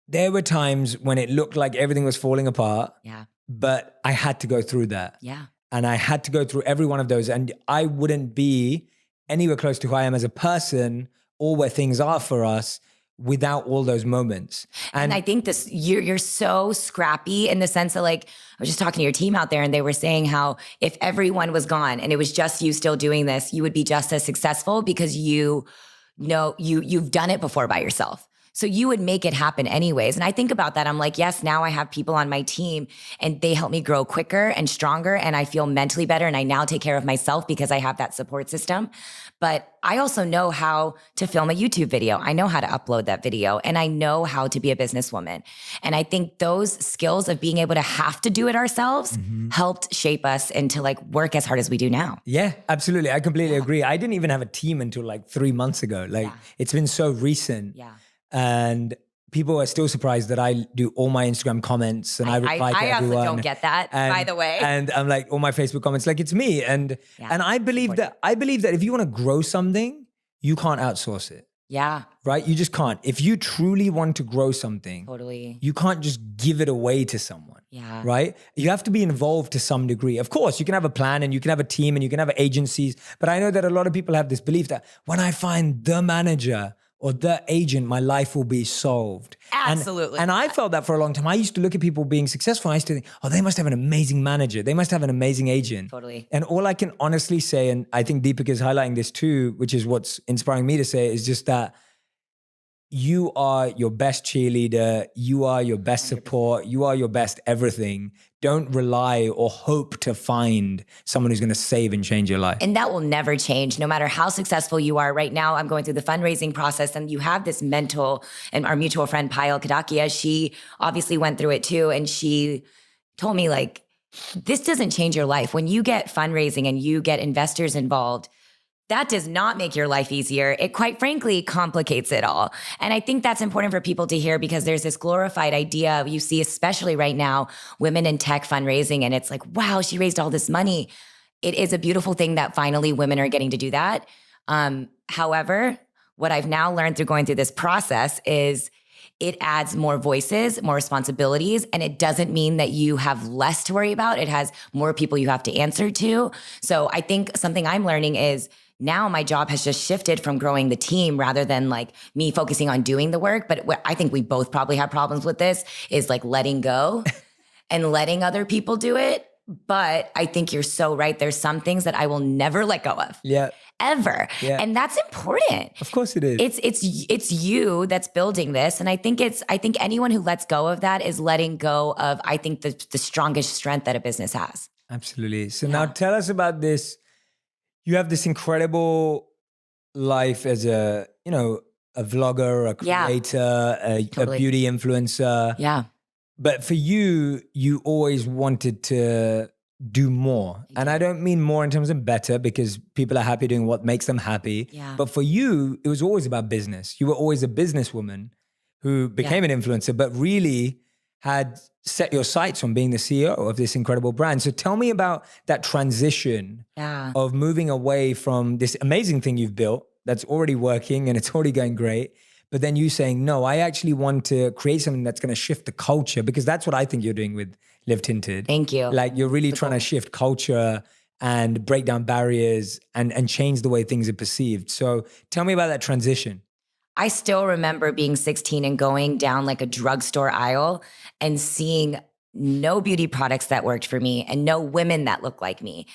there were times when it looked like everything was falling apart. Yeah. But I had to go through that. Yeah. And I had to go through every one of those. And I wouldn't be anywhere close to who I am as a person or where things are for us without all those moments. And I think you're so scrappy in the sense of like, I was just talking to your team out there and they were saying how if everyone was gone and it was just you still doing this, you would be just as successful because you know, you've done it before by yourself. So you would make it happen anyways. And I think about that. I'm like, yes, now I have people on my team and they help me grow quicker and stronger. And I feel mentally better. And I now take care of myself because I have that support system. But I also know how to film a YouTube video. I know how to upload that video and I know how to be a businesswoman. And I think those skills of being able to have to do it ourselves helped shape us into like work as hard as we do now. Yeah, absolutely. I completely agree. I didn't even have a team until like 3 months ago. Like it's been so recent. Yeah. And people are still surprised that I do all my Instagram comments and I reply to everyone. I also don't get that, by the way. And I'm like, all my Facebook comments, like it's me. And I believe that if you want to grow something, you can't outsource it. Yeah. Right? You just can't. If you truly want to grow something, totally, you can't just give it away to someone. Yeah. Right? You have to be involved to some degree. Of course, you can have a plan and you can have a team and you can have agencies. But I know that a lot of people have this belief that when I find the manager or the agent, my life will be solved. Absolutely. And I felt that for a long time. I used to look at people being successful. And I used to think, oh, they must have an amazing manager. They must have an amazing agent. Totally. And all I can honestly say, and I think Deepak is highlighting this too, which is what's inspiring me to say, is just that you are your best cheerleader. You are your best support. You are your best everything. Don't rely or hope to find someone who's going to save and change your life. And that will never change, no matter how successful you are. Right now, I'm going through the fundraising process and you have this mental, and our mutual friend, Payal Kadakia, she obviously went through it too. And she told me like, this doesn't change your life. When you get fundraising and you get investors involved, that does not make your life easier. It quite frankly complicates it all. And I think that's important for people to hear because there's this glorified idea you see, especially right now, women in tech fundraising. And it's like, wow, she raised all this money. It is a beautiful thing that finally women are getting to do that. However, what I've now learned through going through this process is it adds more voices, more responsibilities, and it doesn't mean that you have less to worry about. It has more people you have to answer to. So I think something I'm learning is now my job has just shifted from growing the team rather than like me focusing on doing the work. But what I think we both probably have problems with this is like letting go and letting other people do it. But I think you're so right. There's some things that I will never let go of. Yeah. Ever. Yeah. And that's important. Of course it is. It's you that's building this. And I think anyone who lets go of that is letting go of, I think, the strongest strength that a business has. Absolutely. So now tell us about this. You have this incredible life as a vlogger, a creator, a beauty influencer. Yeah. But for you, you always wanted to do more. And I don't mean more in terms of better because people are happy doing what makes them happy. Yeah. But for you, it was always about business. You were always a businesswoman who became an influencer, but really had set your sights on being the CEO of this incredible brand. So tell me about that transition of moving away from this amazing thing you've built that's already working and it's already going great. But then you saying, no, I actually want to create something that's going to shift the culture because that's what I think you're doing with Live Tinted. Thank you. Like you're really trying to shift culture and break down barriers and change the way things are perceived. So tell me about that transition. I still remember being 16 and going down like a drugstore aisle and seeing no beauty products that worked for me and no women that looked like me.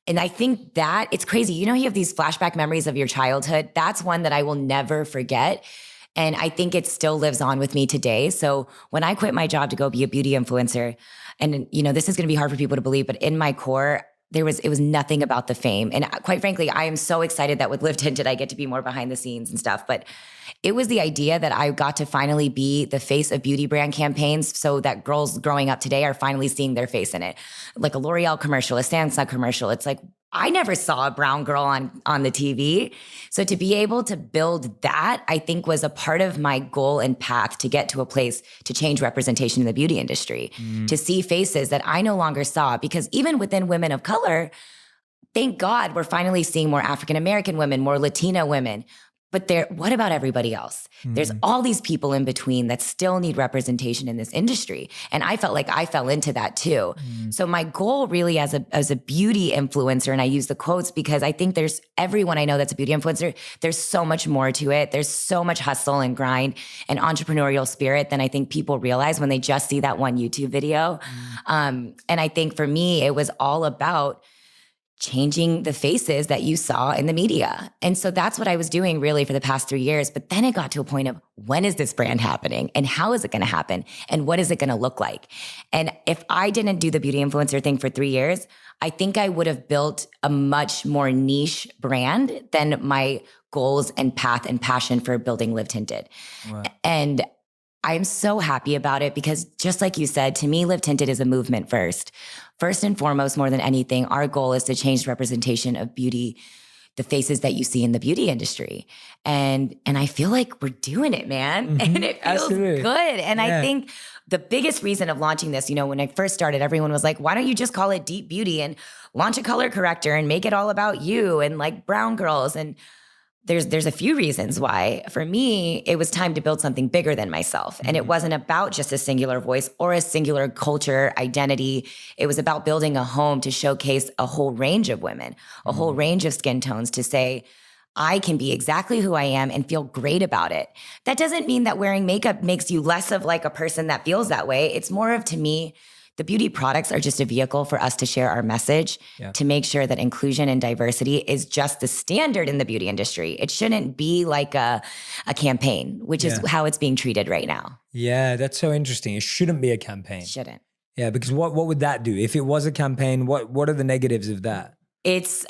And I think that it's crazy. You know, you have these flashback memories of your childhood. That's one that I will never forget. And I think it still lives on with me today. So when I quit my job to go be a beauty influencer, and you know, this is going to be hard for people to believe, but in my core, it was nothing about the fame. And quite frankly, I am so excited that with Live Tinted, I get to be more behind the scenes and stuff. But it was the idea that I got to finally be the face of beauty brand campaigns so that girls growing up today are finally seeing their face in it. Like a L'Oreal commercial, a Samsung commercial. It's like, I never saw a brown girl on the TV. So to be able to build that, I think was a part of my goal and path to get to a place to change representation in the beauty industry, to see faces that I no longer saw. Because even within women of color, thank God we're finally seeing more African-American women, more Latina women. But what about everybody else? There's all these people in between that still need representation in this industry. And I felt like I fell into that too. So my goal really as a beauty influencer, and I use the quotes because I think there's everyone I know that's a beauty influencer, there's so much more to it. There's so much hustle and grind and entrepreneurial spirit than I think people realize when they just see that one YouTube video. And I think for me, it was all about changing the faces that you saw in the media. And so that's what I was doing really for the past 3 years. But then it got to a point of when is this brand happening and how is it going to happen and what is it going to look like? And if I didn't do the beauty influencer thing for 3 years, I think I would have built a much more niche brand than my goals and path and passion for building Live Tinted. Wow. And I'm so happy about it because just like you said, to me, Live Tinted is a movement first. First and foremost, more than anything, our goal is to change the representation of beauty, the faces that you see in the beauty industry. And I feel like we're doing it, man. And it feels good. And I think the biggest reason of launching this, you know, when I first started, everyone was like, why don't you just call it Deep Beauty and launch a color corrector and make it all about you and like brown girls? And there's a few reasons why. For me, it was time to build something bigger than myself. And it wasn't about just a singular voice or a singular culture identity. It was about building a home to showcase a whole range of women, a whole range of skin tones to say, I can be exactly who I am and feel great about it. That doesn't mean that wearing makeup makes you less of like a person that feels that way. It's more of, to me, the beauty products are just a vehicle for us to share our message, to make sure that inclusion and diversity is just the standard in the beauty industry. It shouldn't be like a campaign, which is how it's being treated right now. Yeah, that's so interesting. It shouldn't be a campaign. Shouldn't. Yeah, because what would that do? If it was a campaign, what are the negatives of that? It's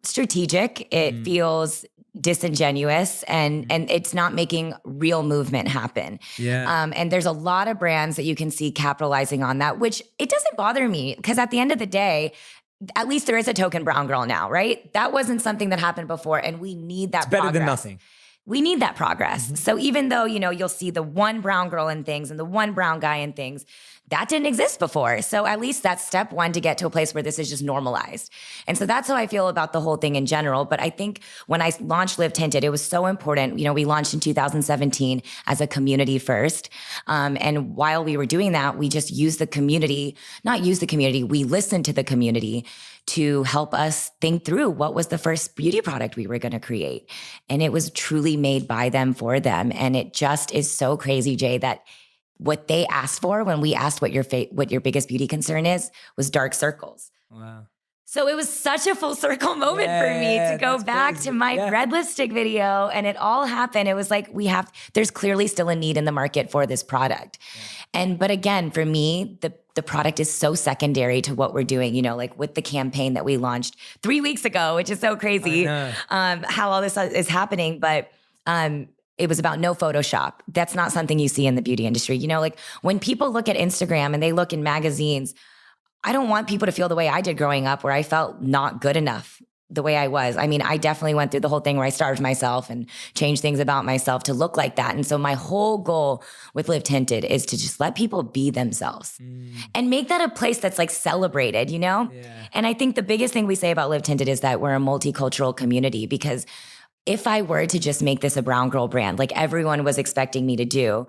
strategic. It feels disingenuous and it's not making real movement happen. And there's a lot of brands that you can see capitalizing on that, which it doesn't bother me because at the end of the day, at least there is a token brown girl now, right? That wasn't something that happened before and we need that progress. Better than nothing. We need that progress. So even though, you know, you'll see the one brown girl in things and the one brown guy in things, that didn't exist before. So at least that's step one to get to a place where this is just normalized. And so that's how I feel about the whole thing in general. But I think when I launched Live Tinted, it was so important. You know, we launched in 2017 as a community first. And while we were doing that, we just used the community, we listened to the community to help us think through what was the first beauty product we were going to create. And it was truly made by them for them. And it just is so crazy, Jay, that what they asked for when we asked what your biggest beauty concern is was dark circles. Wow. So it was such a full circle moment for me to go back to my red lipstick video and it all happened. It was like there's clearly still a need in the market for this product. But again, for me, the product is so secondary to what we're doing, you know, like with the campaign that we launched 3 weeks ago, which is so crazy how all this is happening. But it was about no Photoshop. That's not something you see in the beauty industry. You know, like when people look at Instagram and they look in magazines, I don't want people to feel the way I did growing up where I felt not good enough the way I was. I mean, I definitely went through the whole thing where I starved myself and changed things about myself to look like that. And so my whole goal with Live Tinted is to just let people be themselves and make that a place that's like celebrated, you know? And I think the biggest thing we say about Live Tinted is that we're a multicultural community because if I were to just make this a brown girl brand, like everyone was expecting me to do,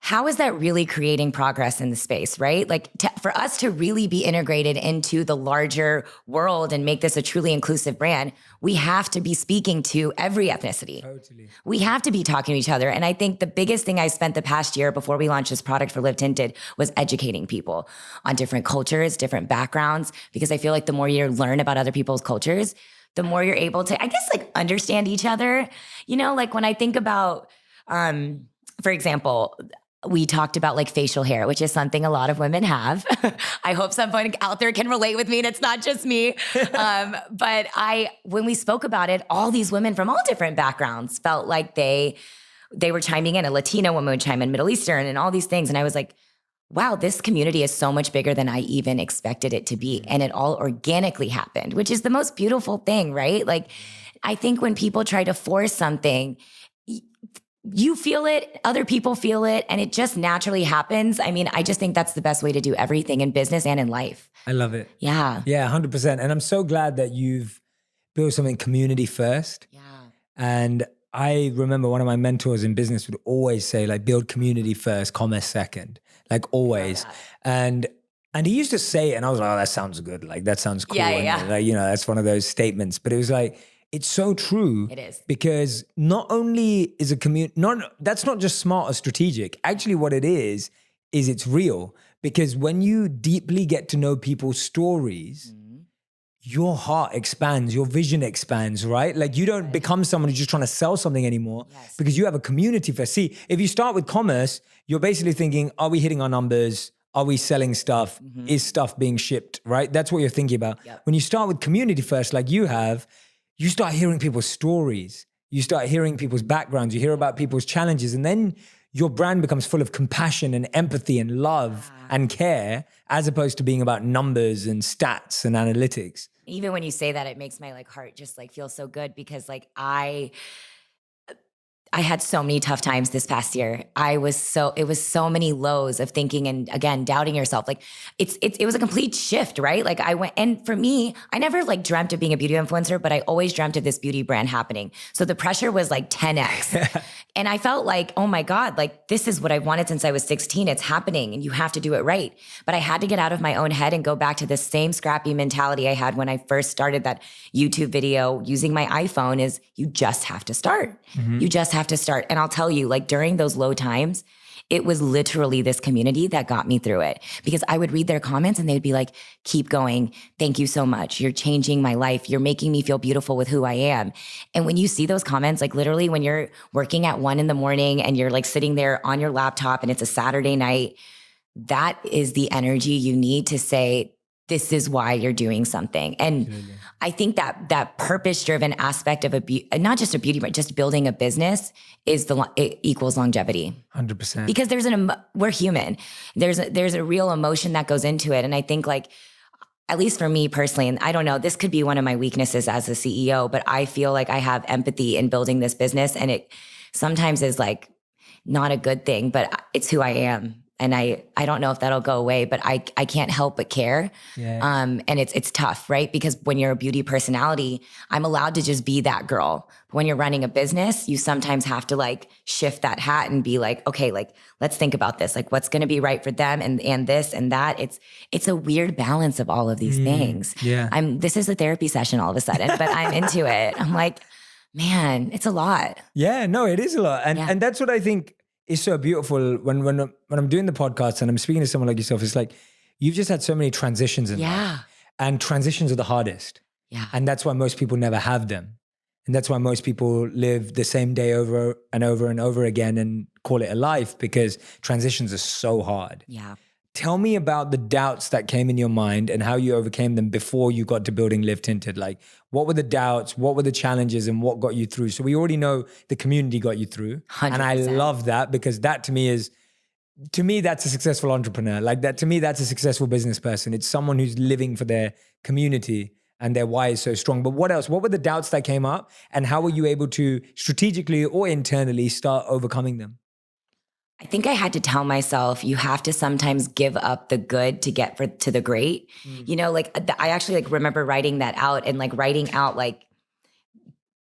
how is that really creating progress in the space, right? Like for us to really be integrated into the larger world and make this a truly inclusive brand, we have to be speaking to every ethnicity. Totally. We have to be talking to each other. And I think the biggest thing I spent the past year before we launched this product for Live Tinted was educating people on different cultures, different backgrounds, because I feel like the more you learn about other people's cultures, the more you're able to, I guess, like understand each other. You know, like when I think about, for example, we talked about like facial hair, which is something a lot of women have. I hope someone out there can relate with me and it's not just me. But when we spoke about it, all these women from all different backgrounds felt like they were chiming in. A Latina woman would chime in, Middle Eastern, and all these things. And I was like, wow, this community is so much bigger than I even expected it to be. And it all organically happened, which is the most beautiful thing, right? Like, I think when people try to force something, you feel it, other people feel it, and it just naturally happens. I mean, I just think that's the best way to do everything in business and in life. I love it. Yeah. Yeah, 100%. And I'm so glad that you've built something community first. Yeah. And I remember one of my mentors in business would always say, like, build community first, commerce second, like always. And he used to say it, and I was like, oh, that sounds good. Like, that sounds cool. Yeah. And, like, you know, that's one of those statements. But it was like, it's so true. It is. Because not only is a community, that's not just smart or strategic. Actually, what it is it's real. Because when you deeply get to know people's stories, your heart expands, your vision expands, right? Like you don't become someone who's just trying to sell something anymore because you have a community first. See, if you start with commerce, you're basically thinking, are we hitting our numbers? Are we selling stuff? Is stuff being shipped, right? That's what you're thinking about. Yep. When you start with community first, like you have, you start hearing people's stories. You start hearing people's backgrounds. You hear about people's challenges. And then your brand becomes full of compassion and empathy and love and care, as opposed to being about numbers and stats and analytics. Even when you say that, it makes my like heart just like feel so good because like I had so many tough times this past year. It was so many lows of thinking and again, doubting yourself. Like it was a complete shift, right? Like and for me, I never like dreamt of being a beauty influencer, but I always dreamt of this beauty brand happening. So the pressure was like 10x. And I felt like, oh my God, like this is what I've wanted since I was 16. It's happening and you have to do it right. But I had to get out of my own head and go back to the same scrappy mentality I had when I first started that YouTube video using my iPhone is you just have to start. You just have to start. And I'll tell you, like during those low times, it was literally this community that got me through it because I would read their comments and they'd be like, keep going. Thank you so much. You're changing my life. You're making me feel beautiful with who I am. And when you see those comments, like literally when you're working at 1 a.m. and you're like sitting there on your laptop and it's a Saturday night, that is the energy you need to say, this is why you're doing something. And absolutely. I think that purpose-driven aspect of not just a beauty brand, just building a business it equals longevity. 100%. Because we're human. There's a real emotion that goes into it. And I think like, at least for me personally, and I don't know, this could be one of my weaknesses as a CEO, but I feel like I have empathy in building this business and it sometimes is like not a good thing, but it's who I am. And I don't know if that'll go away, but I can't help but care. Yeah. And it's tough, right? Because when you're a beauty personality, I'm allowed to just be that girl. But when you're running a business, you sometimes have to like shift that hat and be like, okay, like let's think about this. Like what's going to be right for them and this and that. It's a weird balance of all of these things. Yeah. This is a therapy session all of a sudden, but I'm into it. I'm like, man, it's a lot. Yeah, no, it is a lot. And that's what I think is so beautiful when I'm doing the podcast and I'm speaking to someone like yourself. It's like, you've just had so many transitions in life. And transitions are the hardest. Yeah. And that's why most people never have them. And that's why most people live the same day over and over and over again and call it a life because transitions are so hard. Yeah. Tell me about the doubts that came in your mind and how you overcame them before you got to building Live Tinted. Like, what were the doubts? What were the challenges and what got you through? So we already know the community got you through. 100%. And I love that because that to me, that's a successful entrepreneur. Like that, to me, that's a successful business person. It's someone who's living for their community and their why is so strong. But what else? What were the doubts that came up and how were you able to strategically or internally start overcoming them? I think I had to tell myself, you have to sometimes give up the good to get to the great. You know, like I actually like remember writing that out and like writing out like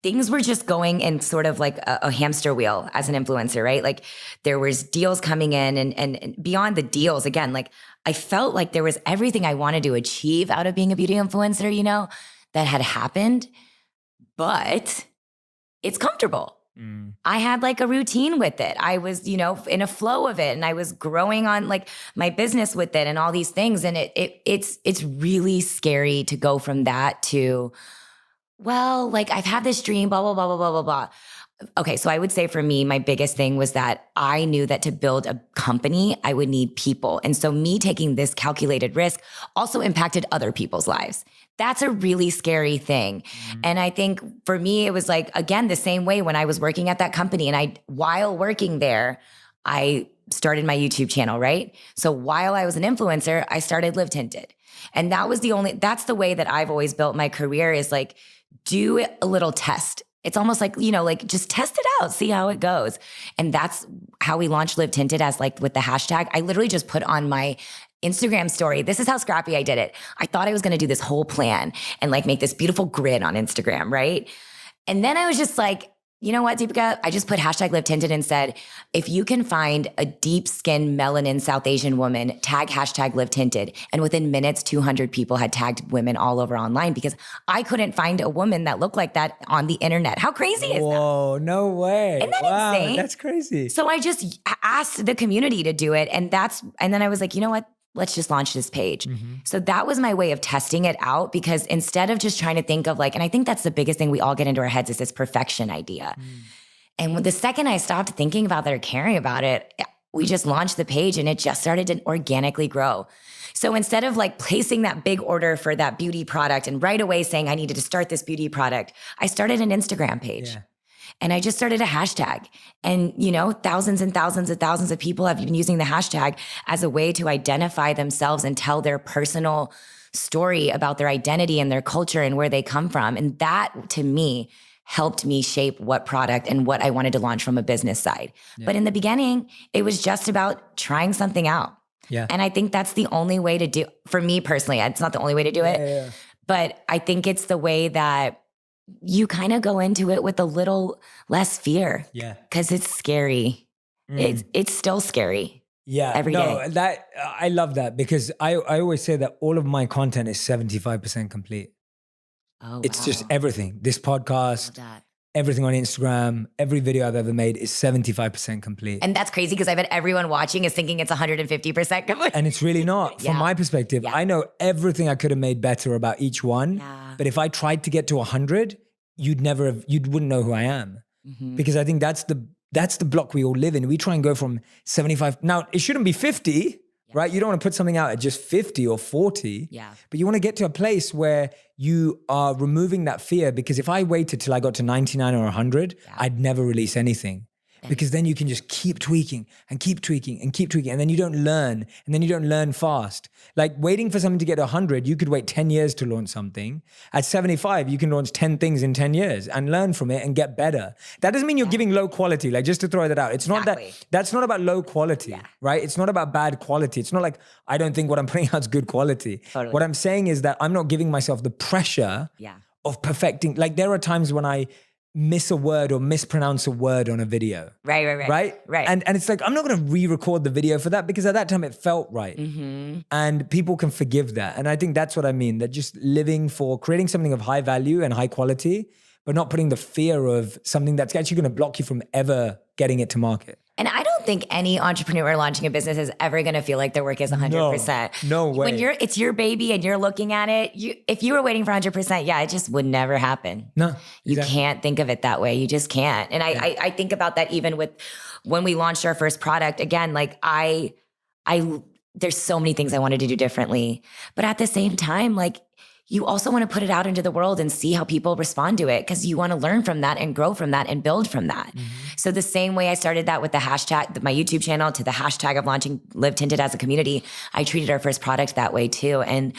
things were just going in sort of like a hamster wheel as an influencer, right? Like there was deals coming in and beyond the deals, again, like I felt like there was everything I wanted to achieve out of being a beauty influencer, you know, that had happened, but it's comfortable. I had like a routine with it. I was, you know, in a flow of it, and I was growing on like my business with it and all these things. And it's really scary to go from that to, well, like I've had this dream, blah, blah, blah, blah, blah, blah, blah. Okay, so I would say for me, my biggest thing was that I knew that to build a company, I would need people. And so me taking this calculated risk also impacted other people's lives. That's a really scary thing. And I think for me, it was like, again, the same way when I was working at that company, and while working there, I started my YouTube channel, right? So while I was an influencer, I started Live Tinted. And that's the way that I've always built my career, is like, do a little test. It's almost like, you know, like just test it out, see how it goes. And that's how we launched Live Tinted, as like with the hashtag. I literally just put on my Instagram story. This is how scrappy I did it. I thought I was going to do this whole plan and like make this beautiful grid on Instagram, right? And then I was just like, you know what, Deepika? I just put hashtag Live Tinted and said, if you can find a deep skin melanin South Asian woman, tag hashtag Live Tinted. And within minutes, 200 people had tagged women all over online, because I couldn't find a woman that looked like that on the internet. How crazy is that? Whoa, no way. Isn't that wow, insane? That's crazy. So I just asked the community to do it. And then I was like, you know what? Let's just launch this page. So that was my way of testing it out, because instead of just trying to think of like, and I think that's the biggest thing we all get into our heads, is this perfection idea. And the second I stopped thinking about that or caring about it, we just launched the page and it just started to organically grow. So instead of like placing that big order for that beauty product and right away saying I needed to start this beauty product, I started an Instagram page. Yeah. And I just started a hashtag, and, you know, thousands and thousands and thousands of people have been using the hashtag as a way to identify themselves and tell their personal story about their identity and their culture and where they come from. And that, to me, helped me shape what product and what I wanted to launch from a business side. Yeah. But in the beginning, it was just about trying something out. Yeah. And I think that's the only way to do, for me personally, it's not the only way to do it, yeah. But I think it's the way that you kind of go into it with a little less fear. Yeah. Because it's scary. It's still scary. Yeah. Every day. I love that, because I always say that all of my content is 75% complete. Oh, it's just everything. This podcast, everything on Instagram, every video I've ever made is 75% complete. And that's crazy, because I bet everyone watching is thinking it's 150% complete. And it's really not. From my perspective, I know everything I could have made better about each one. Yeah. But if I tried to get to 100, you wouldn't know who I am. Because I think that's the block we all live in. We try and go from 75. Now, it shouldn't be 50, right? You don't want to put something out at just 50 or 40. Yeah. But you want to get to a place where you are removing that fear. Because if I waited till I got to 99 or 100, I'd never release anything. Because then you can just keep tweaking and keep tweaking and keep tweaking. And then you don't learn. And then you don't learn fast. Like waiting for something to get to 100, you could wait 10 years to launch something. At 75, you can launch 10 things in 10 years and learn from it and get better. That doesn't mean you're giving low quality. Like, just to throw that out. It's not that's not about low quality, right? It's not about bad quality. It's not like I don't think what I'm putting out is good quality. Totally. What I'm saying is that I'm not giving myself the pressure of perfecting. Like, there are times when I miss a word or mispronounce a word on a video. Right? And it's like, I'm not going to re-record the video for that, because at that time it felt right. And people can forgive that. And I think that's what I mean, that just creating something of high value and high quality, but not putting the fear of something that's actually going to block you from ever getting it to market. And I don't think any entrepreneur launching a business is ever going to feel like their work is 100%. No way. When it's your baby and you're looking at it, if you were waiting for 100%, it just would never happen. No, exactly. You can't think of it that way. You just can't. And I think about that even with when we launched our first product. Again, like there's so many things I wanted to do differently, but at the same time, like, you also want to put it out into the world and see how people respond to it, because you want to learn from that and grow from that and build from that. So the same way I started that with the hashtag, my YouTube channel, to the hashtag of launching Live Tinted as a community, I treated our first product that way too. And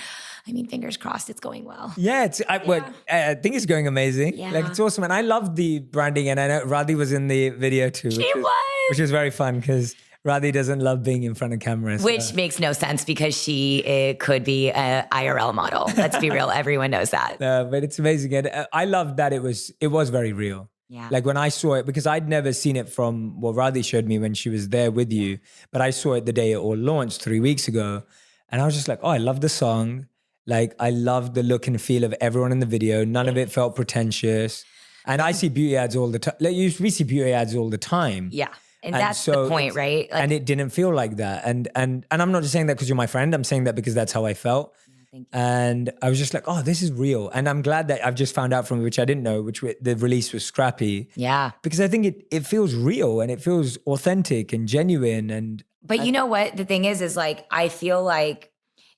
I mean, fingers crossed, it's going well. Yeah, I think it's going amazing. Yeah. Like, it's awesome. And I love the branding. And I know Radhi was in the video too. She was. Which was very fun, because Radhi doesn't love being in front of cameras. Which makes no sense because she could be an IRL model. Let's be real. Everyone knows that. But it's amazing. And I love that it was very real. Yeah. Like when I saw it, because I'd never seen it from what Radhi showed me when she was there with you, but I saw it the day it all launched 3 weeks ago. And I was just like, oh, I love the song. Like I love the look and feel of everyone in the video. None of it felt pretentious. And I see beauty ads all the time. Like we see beauty ads all the time. Yeah. And that's the point, right? Like, and it didn't feel like that. And I'm not just saying that because you're my friend. I'm saying that because that's how I felt. Thank you. And I was just like, oh, this is real. And I'm glad that I've just found out from which I didn't know, the release was scrappy. Yeah. Because I think it feels real and it feels authentic and genuine. But you know what? The thing is like, I feel like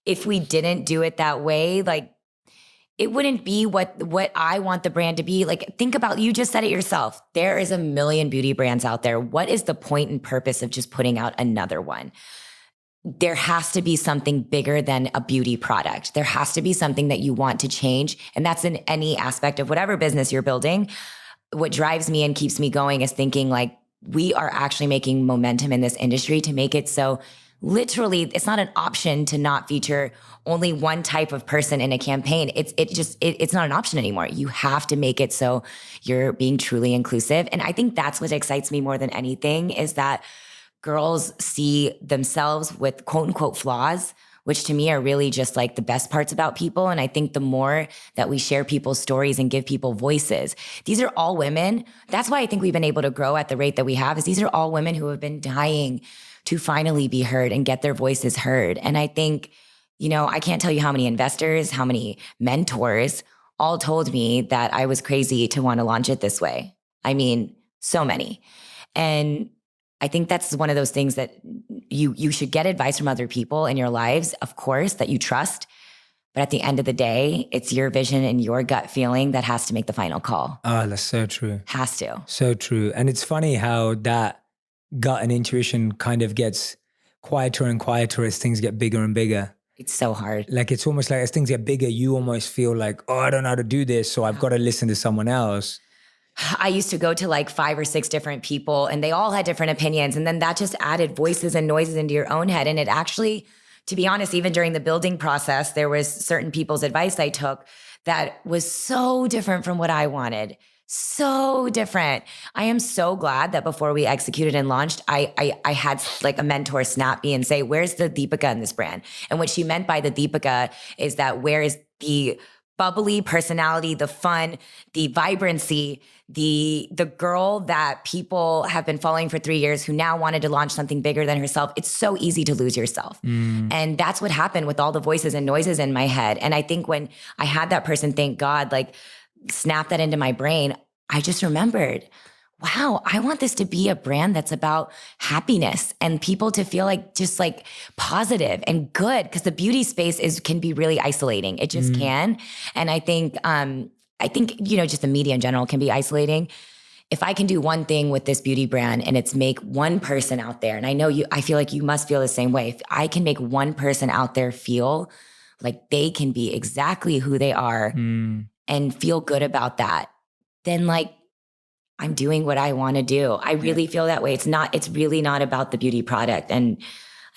if we didn't do it that way, like it wouldn't be what I want the brand to be. Like, think about, you just said it yourself. There is a million beauty brands out there. What is the point and purpose of just putting out another one? There has to be something bigger than a beauty product. There has to be something that you want to change. And that's in any aspect of whatever business you're building. What drives me and keeps me going is thinking like, we are actually making momentum in this industry to make it so literally it's not an option to not feature only one type of person in a campaign. It's not an option anymore. You have to make it so you're being truly inclusive. And I think that's what excites me more than anything is that girls see themselves with quote unquote flaws, which to me are really just like the best parts about people. And I think the more that we share people's stories and give people voices, these are all women. That's why I think we've been able to grow at the rate that we have, is these are all women who have been dying to finally be heard and get their voices heard. And I think, I can't tell you how many investors, how many mentors all told me that I was crazy to want to launch it this way. I mean, so many. And I think that's one of those things that you should get advice from other people in your lives, of course, that you trust. But at the end of the day, it's your vision and your gut feeling that has to make the final call. Oh, that's so true. Has to. So true. And it's funny how that gut and intuition kind of gets quieter and quieter as things get bigger and bigger. It's so hard. Like it's almost like as things get bigger, you almost feel like, oh, I don't know how to do this, so I've got to listen to someone else. I used to go to like 5 or 6 different people and they all had different opinions. And then that just added voices and noises into your own head. And it actually, to be honest, even during the building process, there was certain people's advice I took that was so different from what I wanted. So different. I am so glad that before we executed and launched, I had like a mentor snap me and say, where's the Deepika in this brand? And what she meant by the Deepika is that where is the bubbly personality, the fun, the vibrancy, the girl that people have been following for 3 years who now wanted to launch something bigger than herself. It's so easy to lose yourself. And that's what happened with all the voices and noises in my head. And I think when I had that person, thank God, like snap that into my brain, I just remembered, wow, I want this to be a brand that's about happiness and people to feel like just like positive and good, because the beauty space can be really isolating. It just can. And I think just the media in general can be isolating. If I can do one thing with this beauty brand and it's make one person out there, and I feel like you must feel the same way. If I can make one person out there feel like they can be exactly who they are and feel good about that, then like I'm doing what I want to do. I really feel that way. It's really not about the beauty product. And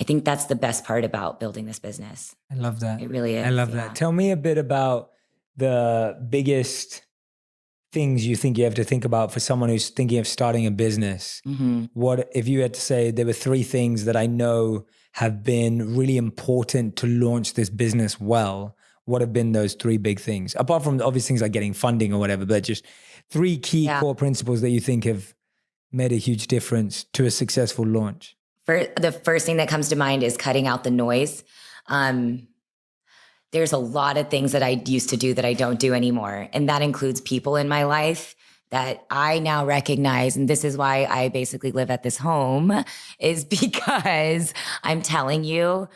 I think that's the best part about building this business. I love that. It really is. I love that. Tell me a bit about the biggest things you think you have to think about for someone who's thinking of starting a business. What if you had to say there were 3 things that I know have been really important to launch this business well? What have been those 3 big things? Apart from the obvious things like getting funding or whatever, but just 3 key core principles that you think have made a huge difference to a successful launch. The first thing that comes to mind is cutting out the noise. There's a lot of things that I used to do that I don't do anymore. And that includes people in my life that I now recognize. And this is why I basically live at this home, is because I'm telling you,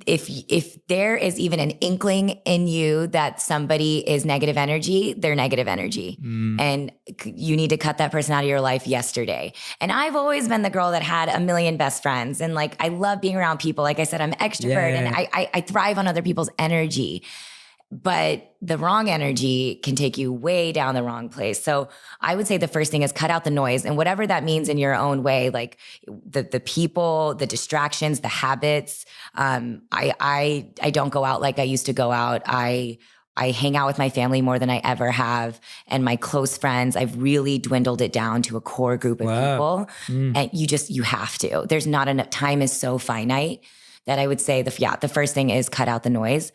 if there is even an inkling in you that somebody is negative energy, they're negative energy. And you need to cut that person out of your life yesterday. And I've always been the girl that had a million best friends. And like, I love being around people. Like I said, I'm extrovert and I thrive on other people's energy. but the wrong energy can take you way down the wrong place. So I would say the first thing is cut out the noise, and whatever that means in your own way, like the people, the distractions, the habits. I don't go out like I used to go out. I hang out with my family more than I ever have. And my close friends, I've really dwindled it down to a core group of people. And you have to. There's not enough. Time is so finite that I would say the first thing is cut out the noise.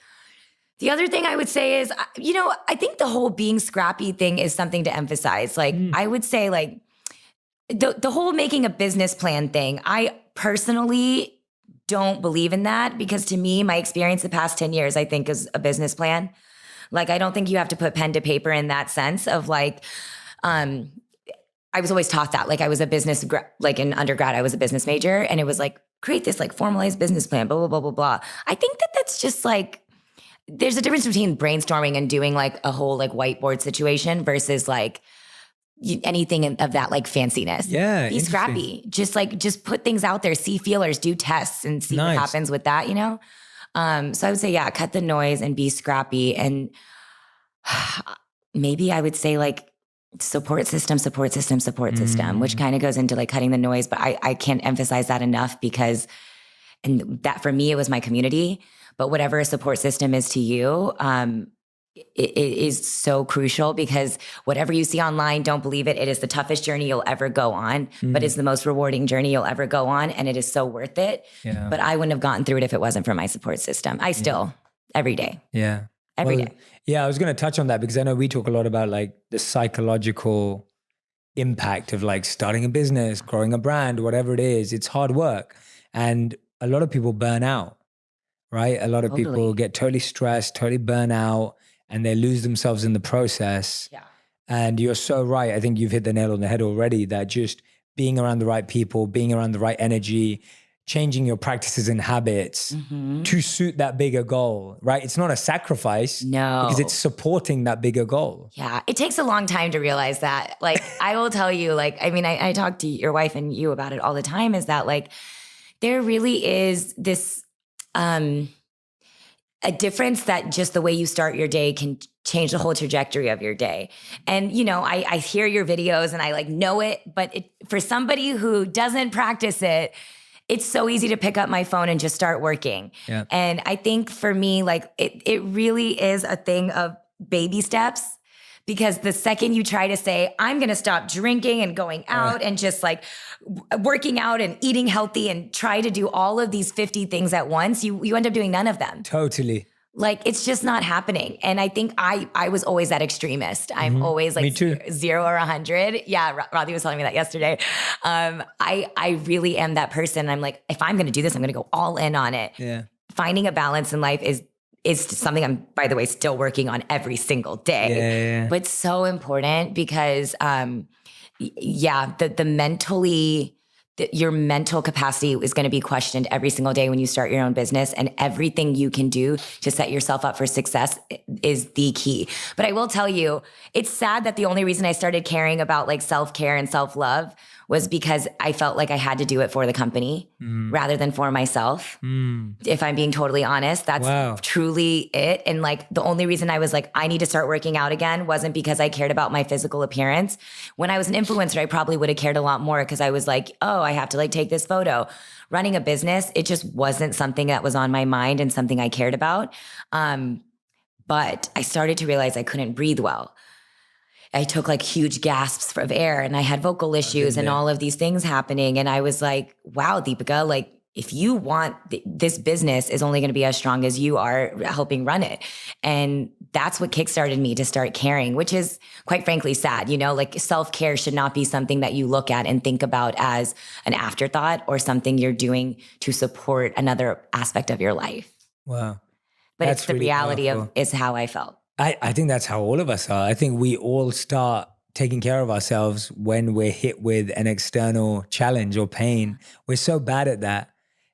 The other thing I would say is, I think the whole being scrappy thing is something to emphasize. Like, I would say, like, the whole making a business plan thing, I personally don't believe in that, because to me, my experience the past 10 years, I think, is a business plan. Like, I don't think you have to put pen to paper in that sense of like, I was always taught that. Like, I was like in undergrad, I was a business major, and it was like, create this like formalized business plan, blah, blah, blah, blah, blah. I think that that's just like, there's a difference between brainstorming and doing like a whole like whiteboard situation versus like anything of that like fanciness. Yeah. Be scrappy. Just put things out there, see feelers, do tests and see what happens with that, So I would say, cut the noise and be scrappy. And maybe I would say like support system, which kind of goes into like cutting the noise, but I can't emphasize that enough, because, and that for me, it was my community. But whatever a support system is to you, it is so crucial, because whatever you see online, don't believe it. It is the toughest journey you'll ever go on, but it's the most rewarding journey you'll ever go on. And it is so worth it. Yeah. But I wouldn't have gotten through it if it wasn't for my support system. I still, every day. Yeah. Every day. Yeah, I was going to touch on that, because I know we talk a lot about like the psychological impact of like starting a business, growing a brand, whatever it is. It's hard work. And a lot of people burn out. Right? A lot of people get totally stressed, totally burn out, and they lose themselves in the process. Yeah. And you're so right. I think you've hit the nail on the head already, that just being around the right people, being around the right energy, changing your practices and habits to suit that bigger goal, right? It's not a sacrifice. No. Because it's supporting that bigger goal. Yeah. It takes a long time to realize that. Like, I will tell you, like, I mean, I talk to your wife and you about it all the time, is that like, there really is this, a difference that just the way you start your day can change the whole trajectory of your day. And, I hear your videos and I like know it, but for somebody who doesn't practice it, it's so easy to pick up my phone and just start working. Yeah. And I think for me, like it really is a thing of baby steps. Because the second you try to say, I'm going to stop drinking and going out and just like working out and eating healthy and try to do all of these 50 things at once, you end up doing none of them. Totally. Like, it's just not happening. And I think I was always that extremist. I'm always like 0 or 100. Yeah, Ravi was telling me that yesterday. I really am that person. I'm like, if I'm going to do this, I'm going to go all in on it. Yeah. Finding a balance in life is something I'm, by the way, still working on every single day. Yeah. But so important, because, your mental capacity is going to be questioned every single day when you start your own business, and everything you can do to set yourself up for success is the key. But I will tell you, it's sad that the only reason I started caring about like self-care and self-love was because I felt like I had to do it for the company rather than for myself. If I'm being totally honest, that's truly it. And like the only reason I was like, I need to start working out again wasn't because I cared about my physical appearance. When I was an influencer, I probably would have cared a lot more, because I was like, oh, I have to like take this photo. Running a business, it just wasn't something that was on my mind and something I cared about. But I started to realize I couldn't breathe well. I took like huge gasps of air, and I had vocal issues and all of these things happening. And I was like, wow, Deepika, like if you want this business is only going to be as strong as you are helping run it. And that's what kickstarted me to start caring, which is quite frankly sad. Like self-care should not be something that you look at and think about as an afterthought or something you're doing to support another aspect of your life. Wow. But that's it's the really reality powerful. Is how I felt. I think that's how all of us are. I think we all start taking care of ourselves when we're hit with an external challenge or pain. We're so bad at that.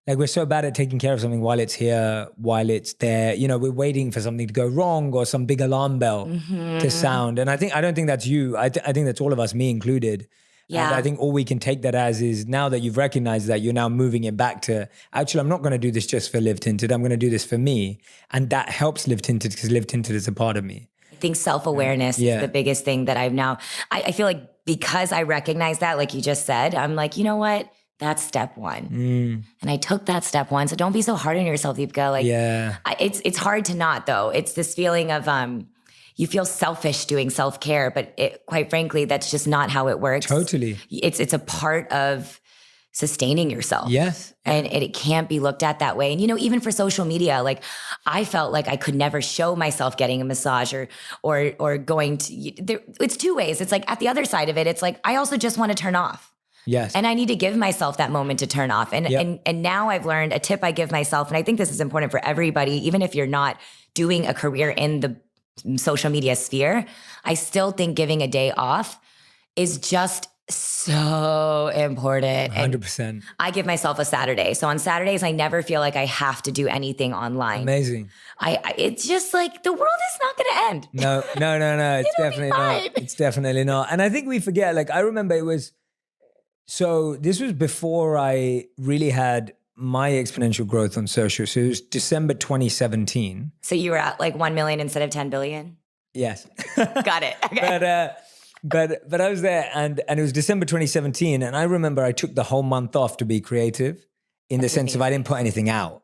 Like we're so bad at taking care of something while it's here, while it's there. We're waiting for something to go wrong or some big alarm bell to sound. And I don't think that's you. I think that's all of us, me included. Yeah. And I think all we can take that as is now that you've recognized that, you're now moving it back to, actually, I'm not going to do this just for Live Tinted. I'm going to do this for me. And that helps Live Tinted because Live Tinted is a part of me. I think self-awareness is the biggest thing that I've now, I feel like because I recognize that, like you just said, I'm like, you know what? That's step one. And I took that step one. So don't be so hard on yourself, Deepika. Like, it's hard to not though. It's this feeling of, you feel selfish doing self-care, but quite frankly, that's just not how it works. Totally. It's a part of sustaining yourself. Yes. And it can't be looked at that way. And, even for social media, like I felt like I could never show myself getting a massage or going to, it's two ways. It's like at the other side of it, it's like, I also just want to turn off. Yes. And I need to give myself that moment to turn off. And now I've learned a tip I give myself. And I think this is important for everybody, even if you're not doing a career in the social media sphere, I still think giving a day off is just so important. 100%. I give myself a Saturday. So on Saturdays, I never feel like I have to do anything online. Amazing. It's just like the world is not going to end. No. It's definitely not. It's definitely not. And I think we forget, like, I remember this was before I really had my exponential growth on social. So it was December 2017. So you were at like 1 million instead of 10 billion? Yes. Got it. Okay. But I was there and it was December 2017. And I remember I took the whole month off to be creative in the sense of I didn't put anything out.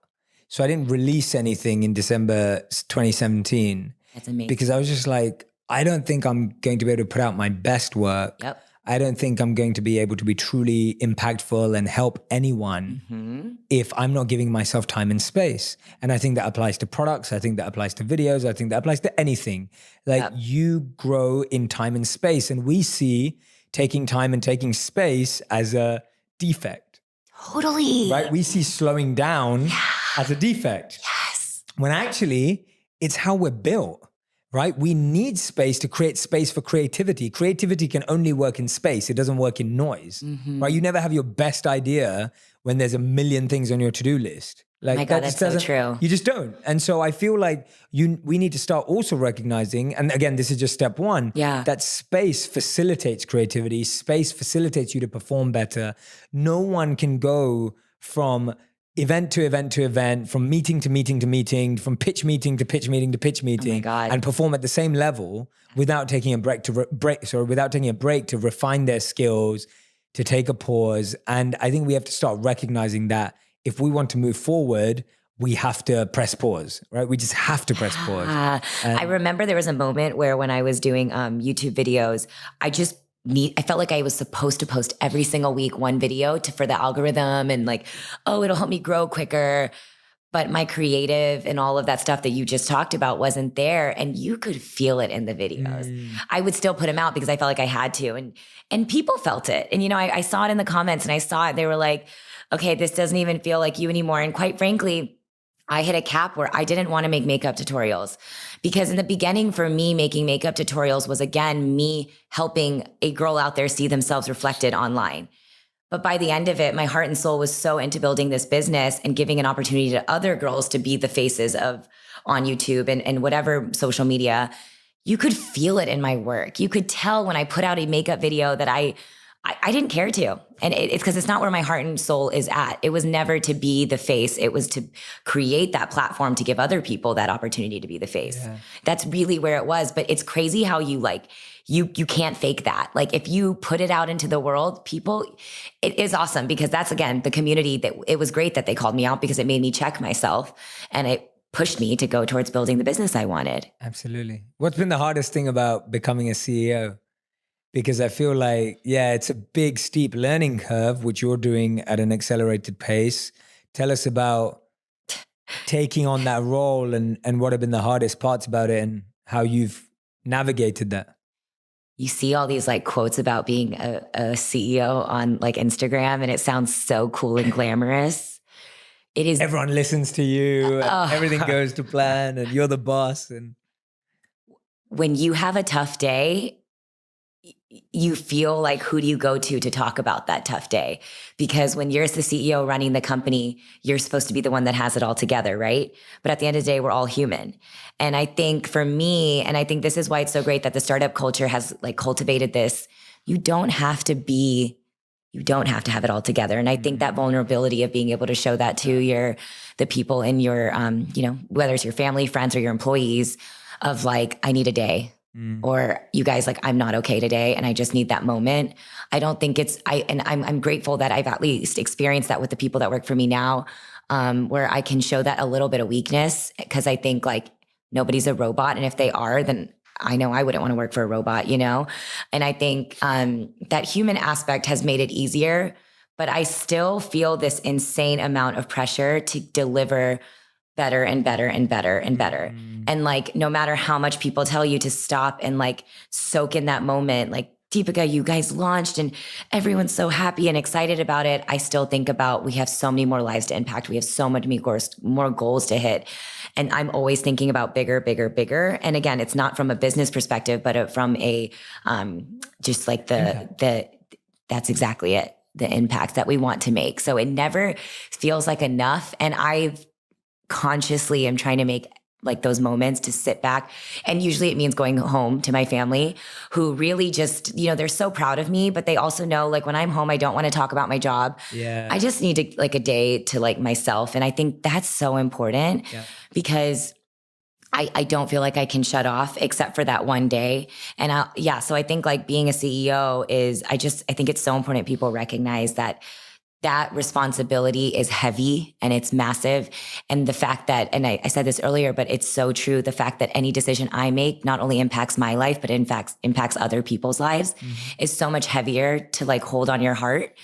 So I didn't release anything in December 2017. That's amazing. Because I was just like, I don't think I'm going to be able to put out my best work. Yep. I don't think I'm going to be able to be truly impactful and help anyone if I'm not giving myself time and space. And I think that applies to products. I think that applies to videos. I think that applies to anything. Like you grow in time and space. And we see taking time and taking space as a defect. Totally. Right? We see slowing down as a defect. Yes. When actually it's how we're built. Right? We need space to create space for creativity. Creativity can only work in space. It doesn't work in noise, right? You never have your best idea when there's a million things on your to-do list. Like, my God, that's so true. You just don't. And so I feel like we need to start also recognizing, and again, this is just step one, that space facilitates creativity. Space facilitates you to perform better. No one can go from event to event to event, from meeting to meeting to meeting, from pitch meeting to pitch meeting to pitch meeting, and perform at the same level without taking a break to refine their skills, to take a pause. And I think we have to start recognizing that if we want to move forward, we have to press pause, right? We just have to press pause. I remember there was a moment where when I was doing YouTube videos, I felt like I was supposed to post every single week one video for the algorithm and like, oh, it'll help me grow quicker. But my creative and all of that stuff that you just talked about wasn't there. And you could feel it in the videos. I would still put them out because I felt like I had to. And people felt it. And, I saw it in the comments and I saw it. They were like, okay, this doesn't even feel like you anymore. And quite frankly, I hit a cap where I didn't want to make makeup tutorials because in the beginning for me, making makeup tutorials was again, me helping a girl out there see themselves reflected online. But by the end of it, my heart and soul was so into building this business and giving an opportunity to other girls to be the faces on YouTube and whatever social media. You could feel it in my work. You could tell when I put out a makeup video that I didn't care to. And it's because it's not where my heart and soul is at. It was never to be the face. It was to create that platform to give other people that opportunity to be the face. Yeah. That's really where it was. But it's crazy how you can't fake that. Like if you put it out into the world, it is awesome because that's again, the community that it was great that they called me out because it made me check myself and it pushed me to go towards building the business I wanted. Absolutely. What's been the hardest thing about becoming a CEO? Because I feel like, it's a big, steep learning curve, which you're doing at an accelerated pace. Tell us about taking on that role and what have been the hardest parts about it and how you've navigated that. You see all these like quotes about being a CEO on like Instagram and it sounds so cool and glamorous. It is. Everyone listens to you and everything goes to plan and you're the boss. And when you have a tough day, you feel like, who do you go to talk about that tough day? Because when you're the CEO running the company, you're supposed to be the one that has it all together, right? But at the end of the day, we're all human. And I think for me, and I think this is why it's so great that the startup culture has like cultivated this, you don't have to have it all together. And I think that vulnerability of being able to show that to the people in your, whether it's your family, friends, or your employees, of like, I need a day. Or you guys, like, I'm not okay today and I just need that moment. I don't think I'm grateful that I've at least experienced that with the people that work for me now, where I can show that a little bit of weakness, because I think like nobody's a robot. And if they are, then I know I wouldn't want to work for a robot, And I think that human aspect has made it easier, but I still feel this insane amount of pressure to deliver better and better and better and better. And like, no matter how much people tell you to stop and like soak in that moment, like, Deepika, you guys launched and everyone's so happy and excited about it. I still think about, we have so many more lives to impact. We have so much more goals to hit. And I'm always thinking about bigger, bigger, bigger. And again, it's not from a business perspective, but from a, just like that's exactly it. The impact that we want to make. So it never feels like enough. And I've consciously am trying to make like those moments to sit back. And usually it means going home to my family, who really just, they're so proud of me, but they also know, like, when I'm home, I don't want to talk about my job. Yeah. I just need like a day to like myself. And I think that's so important because I don't feel like I can shut off except for that one day. And so I think like being a CEO I think it's so important people recognize that responsibility is heavy and it's massive. And the fact that, and I said this earlier, but it's so true, the fact that any decision I make not only impacts my life, but in fact impacts other people's lives is so much heavier to like hold on your heart.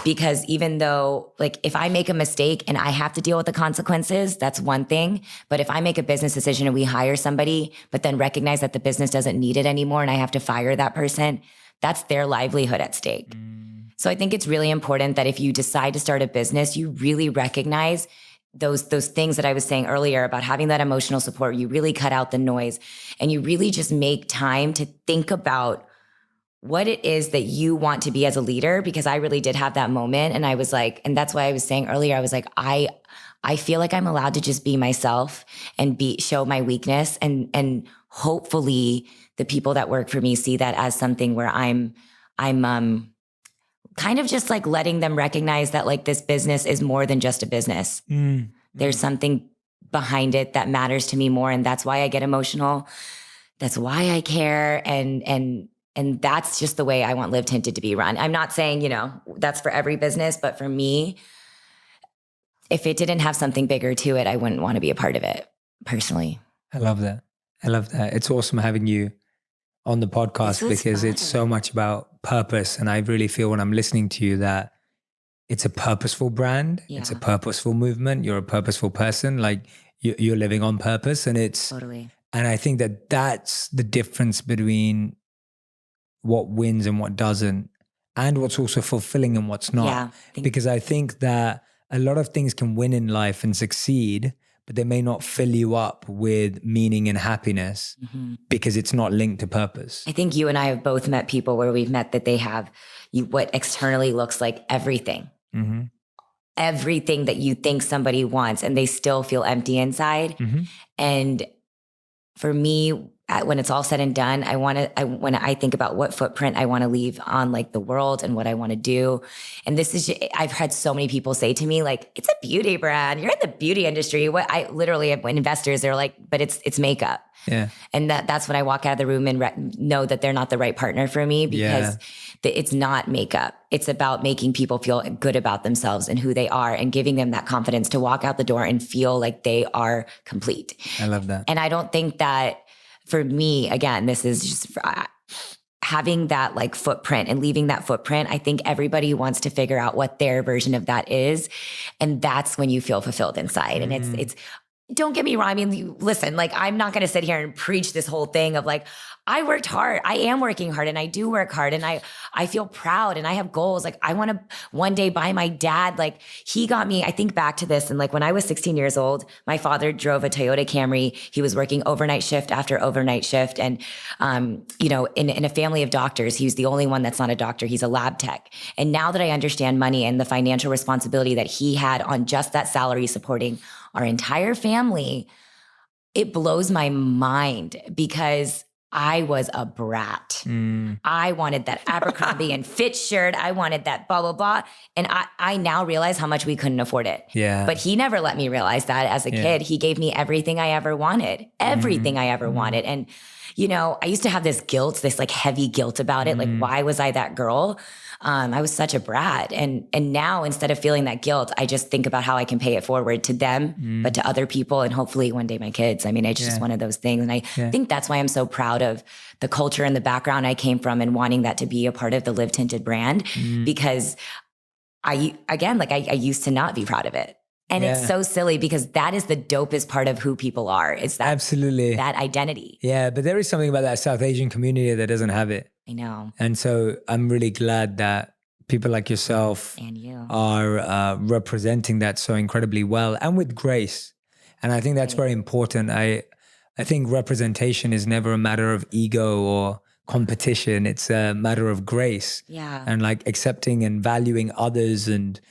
Because even though, like, if I make a mistake and I have to deal with the consequences, that's one thing. But if I make a business decision and we hire somebody, but then recognize that the business doesn't need it anymore and I have to fire that person, that's their livelihood at stake. So I think it's really important that if you decide to start a business, you really recognize those things that I was saying earlier about having that emotional support. You really cut out the noise and you really just make time to think about what it is that you want to be as a leader. Because I really did have that moment. And I was like, and that's why I was saying earlier, I was like, I feel like I'm allowed to just be myself and show my weakness. And hopefully the people that work for me see that as something where I'm kind of just like letting them recognize that like this business is more than just a business. There's something behind it that matters to me more. And that's why I get emotional. That's why I care. And that's just the way I want Live Tinted to be run. I'm not saying, that's for every business, but for me, if it didn't have something bigger to it, I wouldn't want to be a part of it personally. I love that. It's awesome having you on the podcast because it's so much about purpose. And I really feel when I'm listening to you that it's a purposeful brand. Yeah. It's a purposeful movement. You're a purposeful person. Like you're living on purpose, and it's totally. And I think that that's the difference between what wins and what doesn't, and what's also fulfilling and what's not. Yeah, because I think that a lot of things can win in life and succeed, but they may not fill you up with meaning and happiness because it's not linked to purpose. I think you and I have both met people where we've met that they have what externally looks like everything. Everything that you think somebody wants, and they still feel empty inside. And for me, when it's all said and done, when I think about what footprint I want to leave on like the world and what I want to do. And this is, I've had so many people say to me, like, it's a beauty brand. You're in the beauty industry. What I literally have investors, they're like, but it's makeup. Yeah. And that's when I walk out of the room and know that they're not the right partner for me, because it's not makeup. It's about making people feel good about themselves and who they are, and giving them that confidence to walk out the door and feel like they are complete. I love that. And I don't think that, for me, again, this is just having that like footprint and leaving that footprint. I think everybody wants to figure out what their version of that is. And that's when you feel fulfilled inside. And it's, don't get me wrong. I mean, listen, like, I'm not going to sit here and preach this whole thing of like, I worked hard. I am working hard, and I do work hard, and I feel proud, and I have goals. Like, I want to one day buy my dad. Like, he got me, I think back to this. And like, when I was 16 years old, my father drove a Toyota Camry. He was working overnight shift after overnight shift. And, in a family of doctors, he was the only one that's not a doctor. He's a lab tech. And now that I understand money and the financial responsibility that he had on just that salary supporting our entire family, it blows my mind, because I was a brat. I wanted that Abercrombie and Fitch shirt. I wanted that blah, blah, blah. And I now realize how much we couldn't afford it. Yeah. But he never let me realize that as a kid. He gave me everything I ever wanted, everything I ever wanted. And, you know, I used to have this guilt, this like heavy guilt about it. Like, why was I that girl? I was such a brat. And now instead of feeling that guilt, I just think about how I can pay it forward to them, but to other people and hopefully one day my kids. I mean, it's just one of those things. And I think that's why I'm so proud of the culture and the background I came from and wanting that to be a part of the Live Tinted brand, because I used to not be proud of it. And it's so silly because that is the dopest part of who people are. Is that absolutely that identity. Yeah. But there is something about that South Asian community that doesn't have it. I know. And so I'm really glad that people like yourself And you are representing that so incredibly well and with grace. And I think that's very important. I think representation is never a matter of ego or competition. It's a matter of grace. Yeah. And like accepting and valuing others and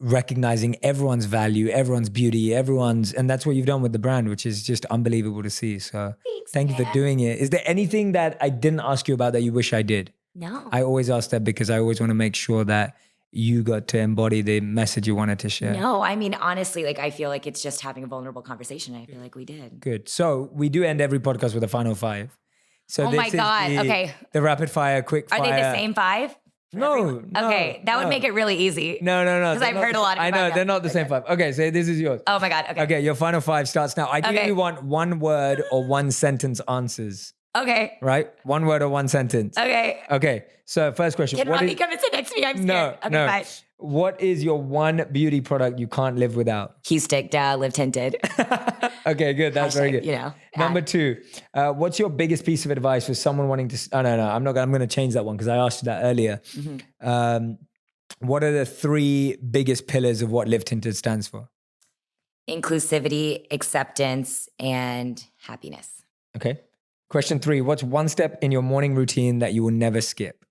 recognizing everyone's value, everyone's beauty, and that's what you've done with the brand, which is just unbelievable to see. So thank you for doing it. Is there anything that I didn't ask you about that you wish I did? No. I always ask that because I always want to make sure that you got to embody the message you wanted to share. No, I mean, honestly, like I feel like it's just having a vulnerable conversation. I feel like we did. Good. So we do end every podcast with a final 5. So Oh my God. Okay. The rapid fire, quick fire. Are they the same 5? No. Okay. That would make it really easy. No. Because I've heard a lot of I know, they're not the same 5. Okay, so this is yours. Oh my God. Okay. Okay, your final 5 starts now. Ideally, you want one word or one sentence answers. Okay. Right? One word or one sentence. Okay. Okay. So first question. Can Robbie come and sit next to me? I'm scared. No, Okay, no. bye. What is your one beauty product you can't live without? Key stick, Live Tinted. Okay, good. That's very good. You know. Number 2, what's your biggest piece of advice for someone wanting to? Oh no, I'm not. I'm going to change that one because I asked you that earlier. What are the 3 biggest pillars of what Live Tinted stands for? Inclusivity, acceptance, and happiness. Okay. Question 3, what's one step in your morning routine that you will never skip?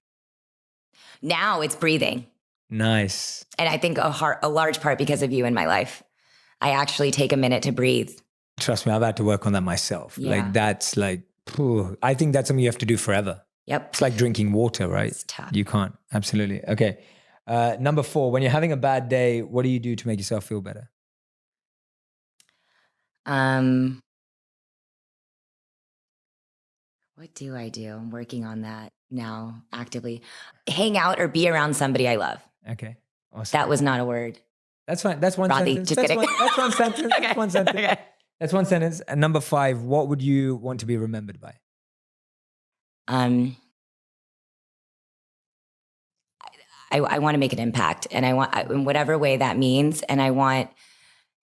Now it's breathing. Nice. And I think a large part because of you in my life. I actually take a minute to breathe. Trust me, I've had to work on that myself. Yeah. Like that's like, I think that's something you have to do forever. Yep. It's like drinking water, right? It's tough. You can't. Absolutely. Okay. Number 4, when you're having a bad day, what do you do to make yourself feel better? What do I do? I'm working on that now actively. Hang out or be around somebody I love. Okay. Awesome. That was not a word. That's fine. That's one Rodney, sentence. just That's kidding. that's one sentence. Okay. That's one sentence. Okay. That's one sentence. And number 5, what would you want to be remembered by? I want to make an impact, and I want in whatever way that means. And I want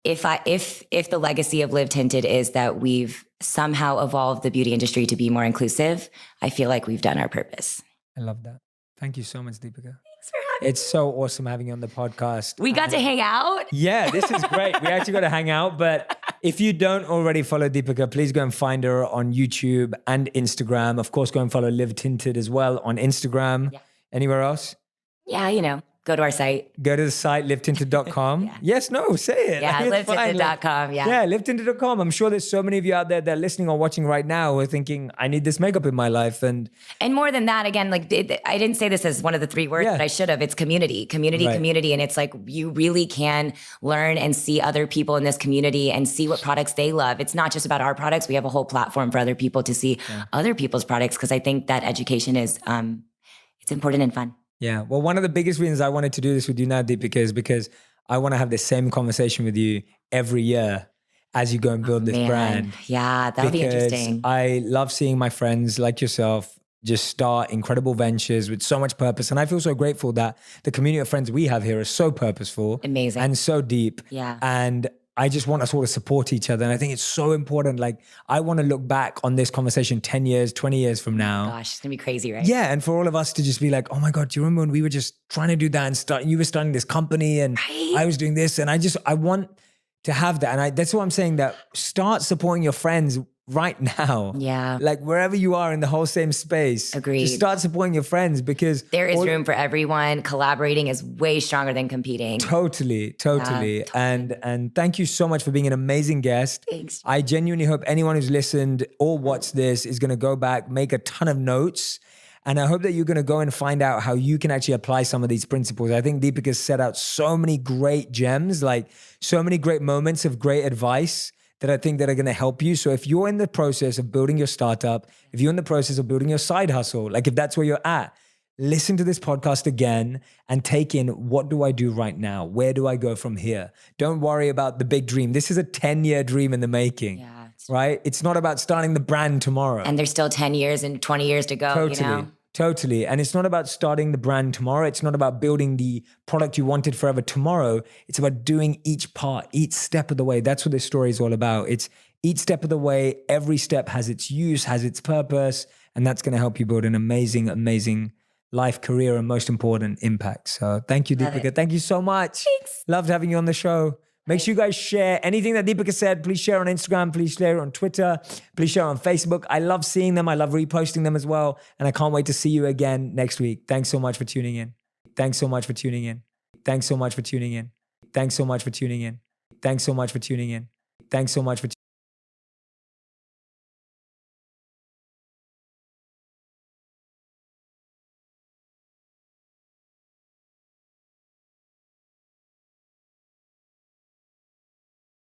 if the legacy of Live Tinted is that we've somehow evolved the beauty industry to be more inclusive, I feel like we've done our purpose. I love that. Thank you so much, Deepika. Thanks for having me. It's so awesome having you on the podcast. We got to hang out. Yeah, this is great. We actually got to hang out. But if you don't already follow Deepika, please go and find her on YouTube and Instagram. Of course, go and follow Live Tinted as well on Instagram. Yeah. Anywhere else? Yeah, you know, go to our site. Go to the site, livetinted.com. Yeah. Yes, no, say it. Yeah, It's fine. livetinted.com. Yeah. Yeah, livetinted.com. I'm sure there's so many of you out there that are listening or watching right now who are thinking, I need this makeup in my life. And more than that, again, like I didn't say this as one of the 3 words, Yeah. but I should have. It's community. Right. And it's like you really can learn and see other people in this community and see what products they love. It's not just about our products. We have a whole platform for other people to see other people's products, because I think that education is it's important and fun. yeah, well, one of the biggest reasons I wanted to do this with you now, Deepika, is because I want to have the same conversation with you every year as you go and build this Man. brand. Yeah, that'll be Because interesting. I love seeing my friends like yourself just start incredible ventures with so much purpose. And I feel so grateful that the community of friends we have here is so purposeful. Amazing. And so deep. Yeah. And I just want us all to support each other. And I think it's so important. Like, I want to look back on this conversation 10 years, 20 years from now. Gosh, it's going to be crazy, right? Yeah. And for all of us to just be like, oh my God, do you remember when we were just trying to do that and you were starting this company and Right. I was doing this. And I want to have that. And that's why I'm saying that start supporting your friends right now. Yeah. Like wherever you are in the whole same space. Agreed. Just start supporting your friends because there is room for everyone. Collaborating is way stronger than competing. Totally. Totally. And thank you so much for being an amazing guest. Thanks. I genuinely hope anyone who's listened or watched this is going to go back, make a ton of notes. And I hope that you're going to go and find out how you can actually apply some of these principles. I think Deepika has set out so many great gems, like so many great moments of great advice that I think that are going to help you. So if you're in the process of building your startup, if you're in the process of building your side hustle, like if that's where you're at, listen to this podcast again and take in, what do I do right now? Where do I go from here? Don't worry about the big dream. This is a 10-year dream in the making. Yeah. Right? It's not about starting the brand tomorrow. And there's still 10 years and 20 years to go, Totally. you know? Totally. And it's not about starting the brand tomorrow. It's not about building the product you wanted forever tomorrow. It's about doing each part, each step of the way. That's what this story is all about. It's each step of the way. Every step has its use, has its purpose. And that's going to help you build an amazing, amazing life, career, and most important, impact. So thank you, Deepika. Thank you so much. Thanks. Loved having you on the show. Make sure you guys share anything that Deepika said. Please share on Instagram. Please share on Twitter. Please share on Facebook. I love seeing them. I love reposting them as well. And I can't wait to see you again next week. Thanks so much for tuning in. Thanks so much for tuning in. Thanks so much for tuning in. Thanks so much for tuning in. Thanks so much for tuning in. Thanks so much for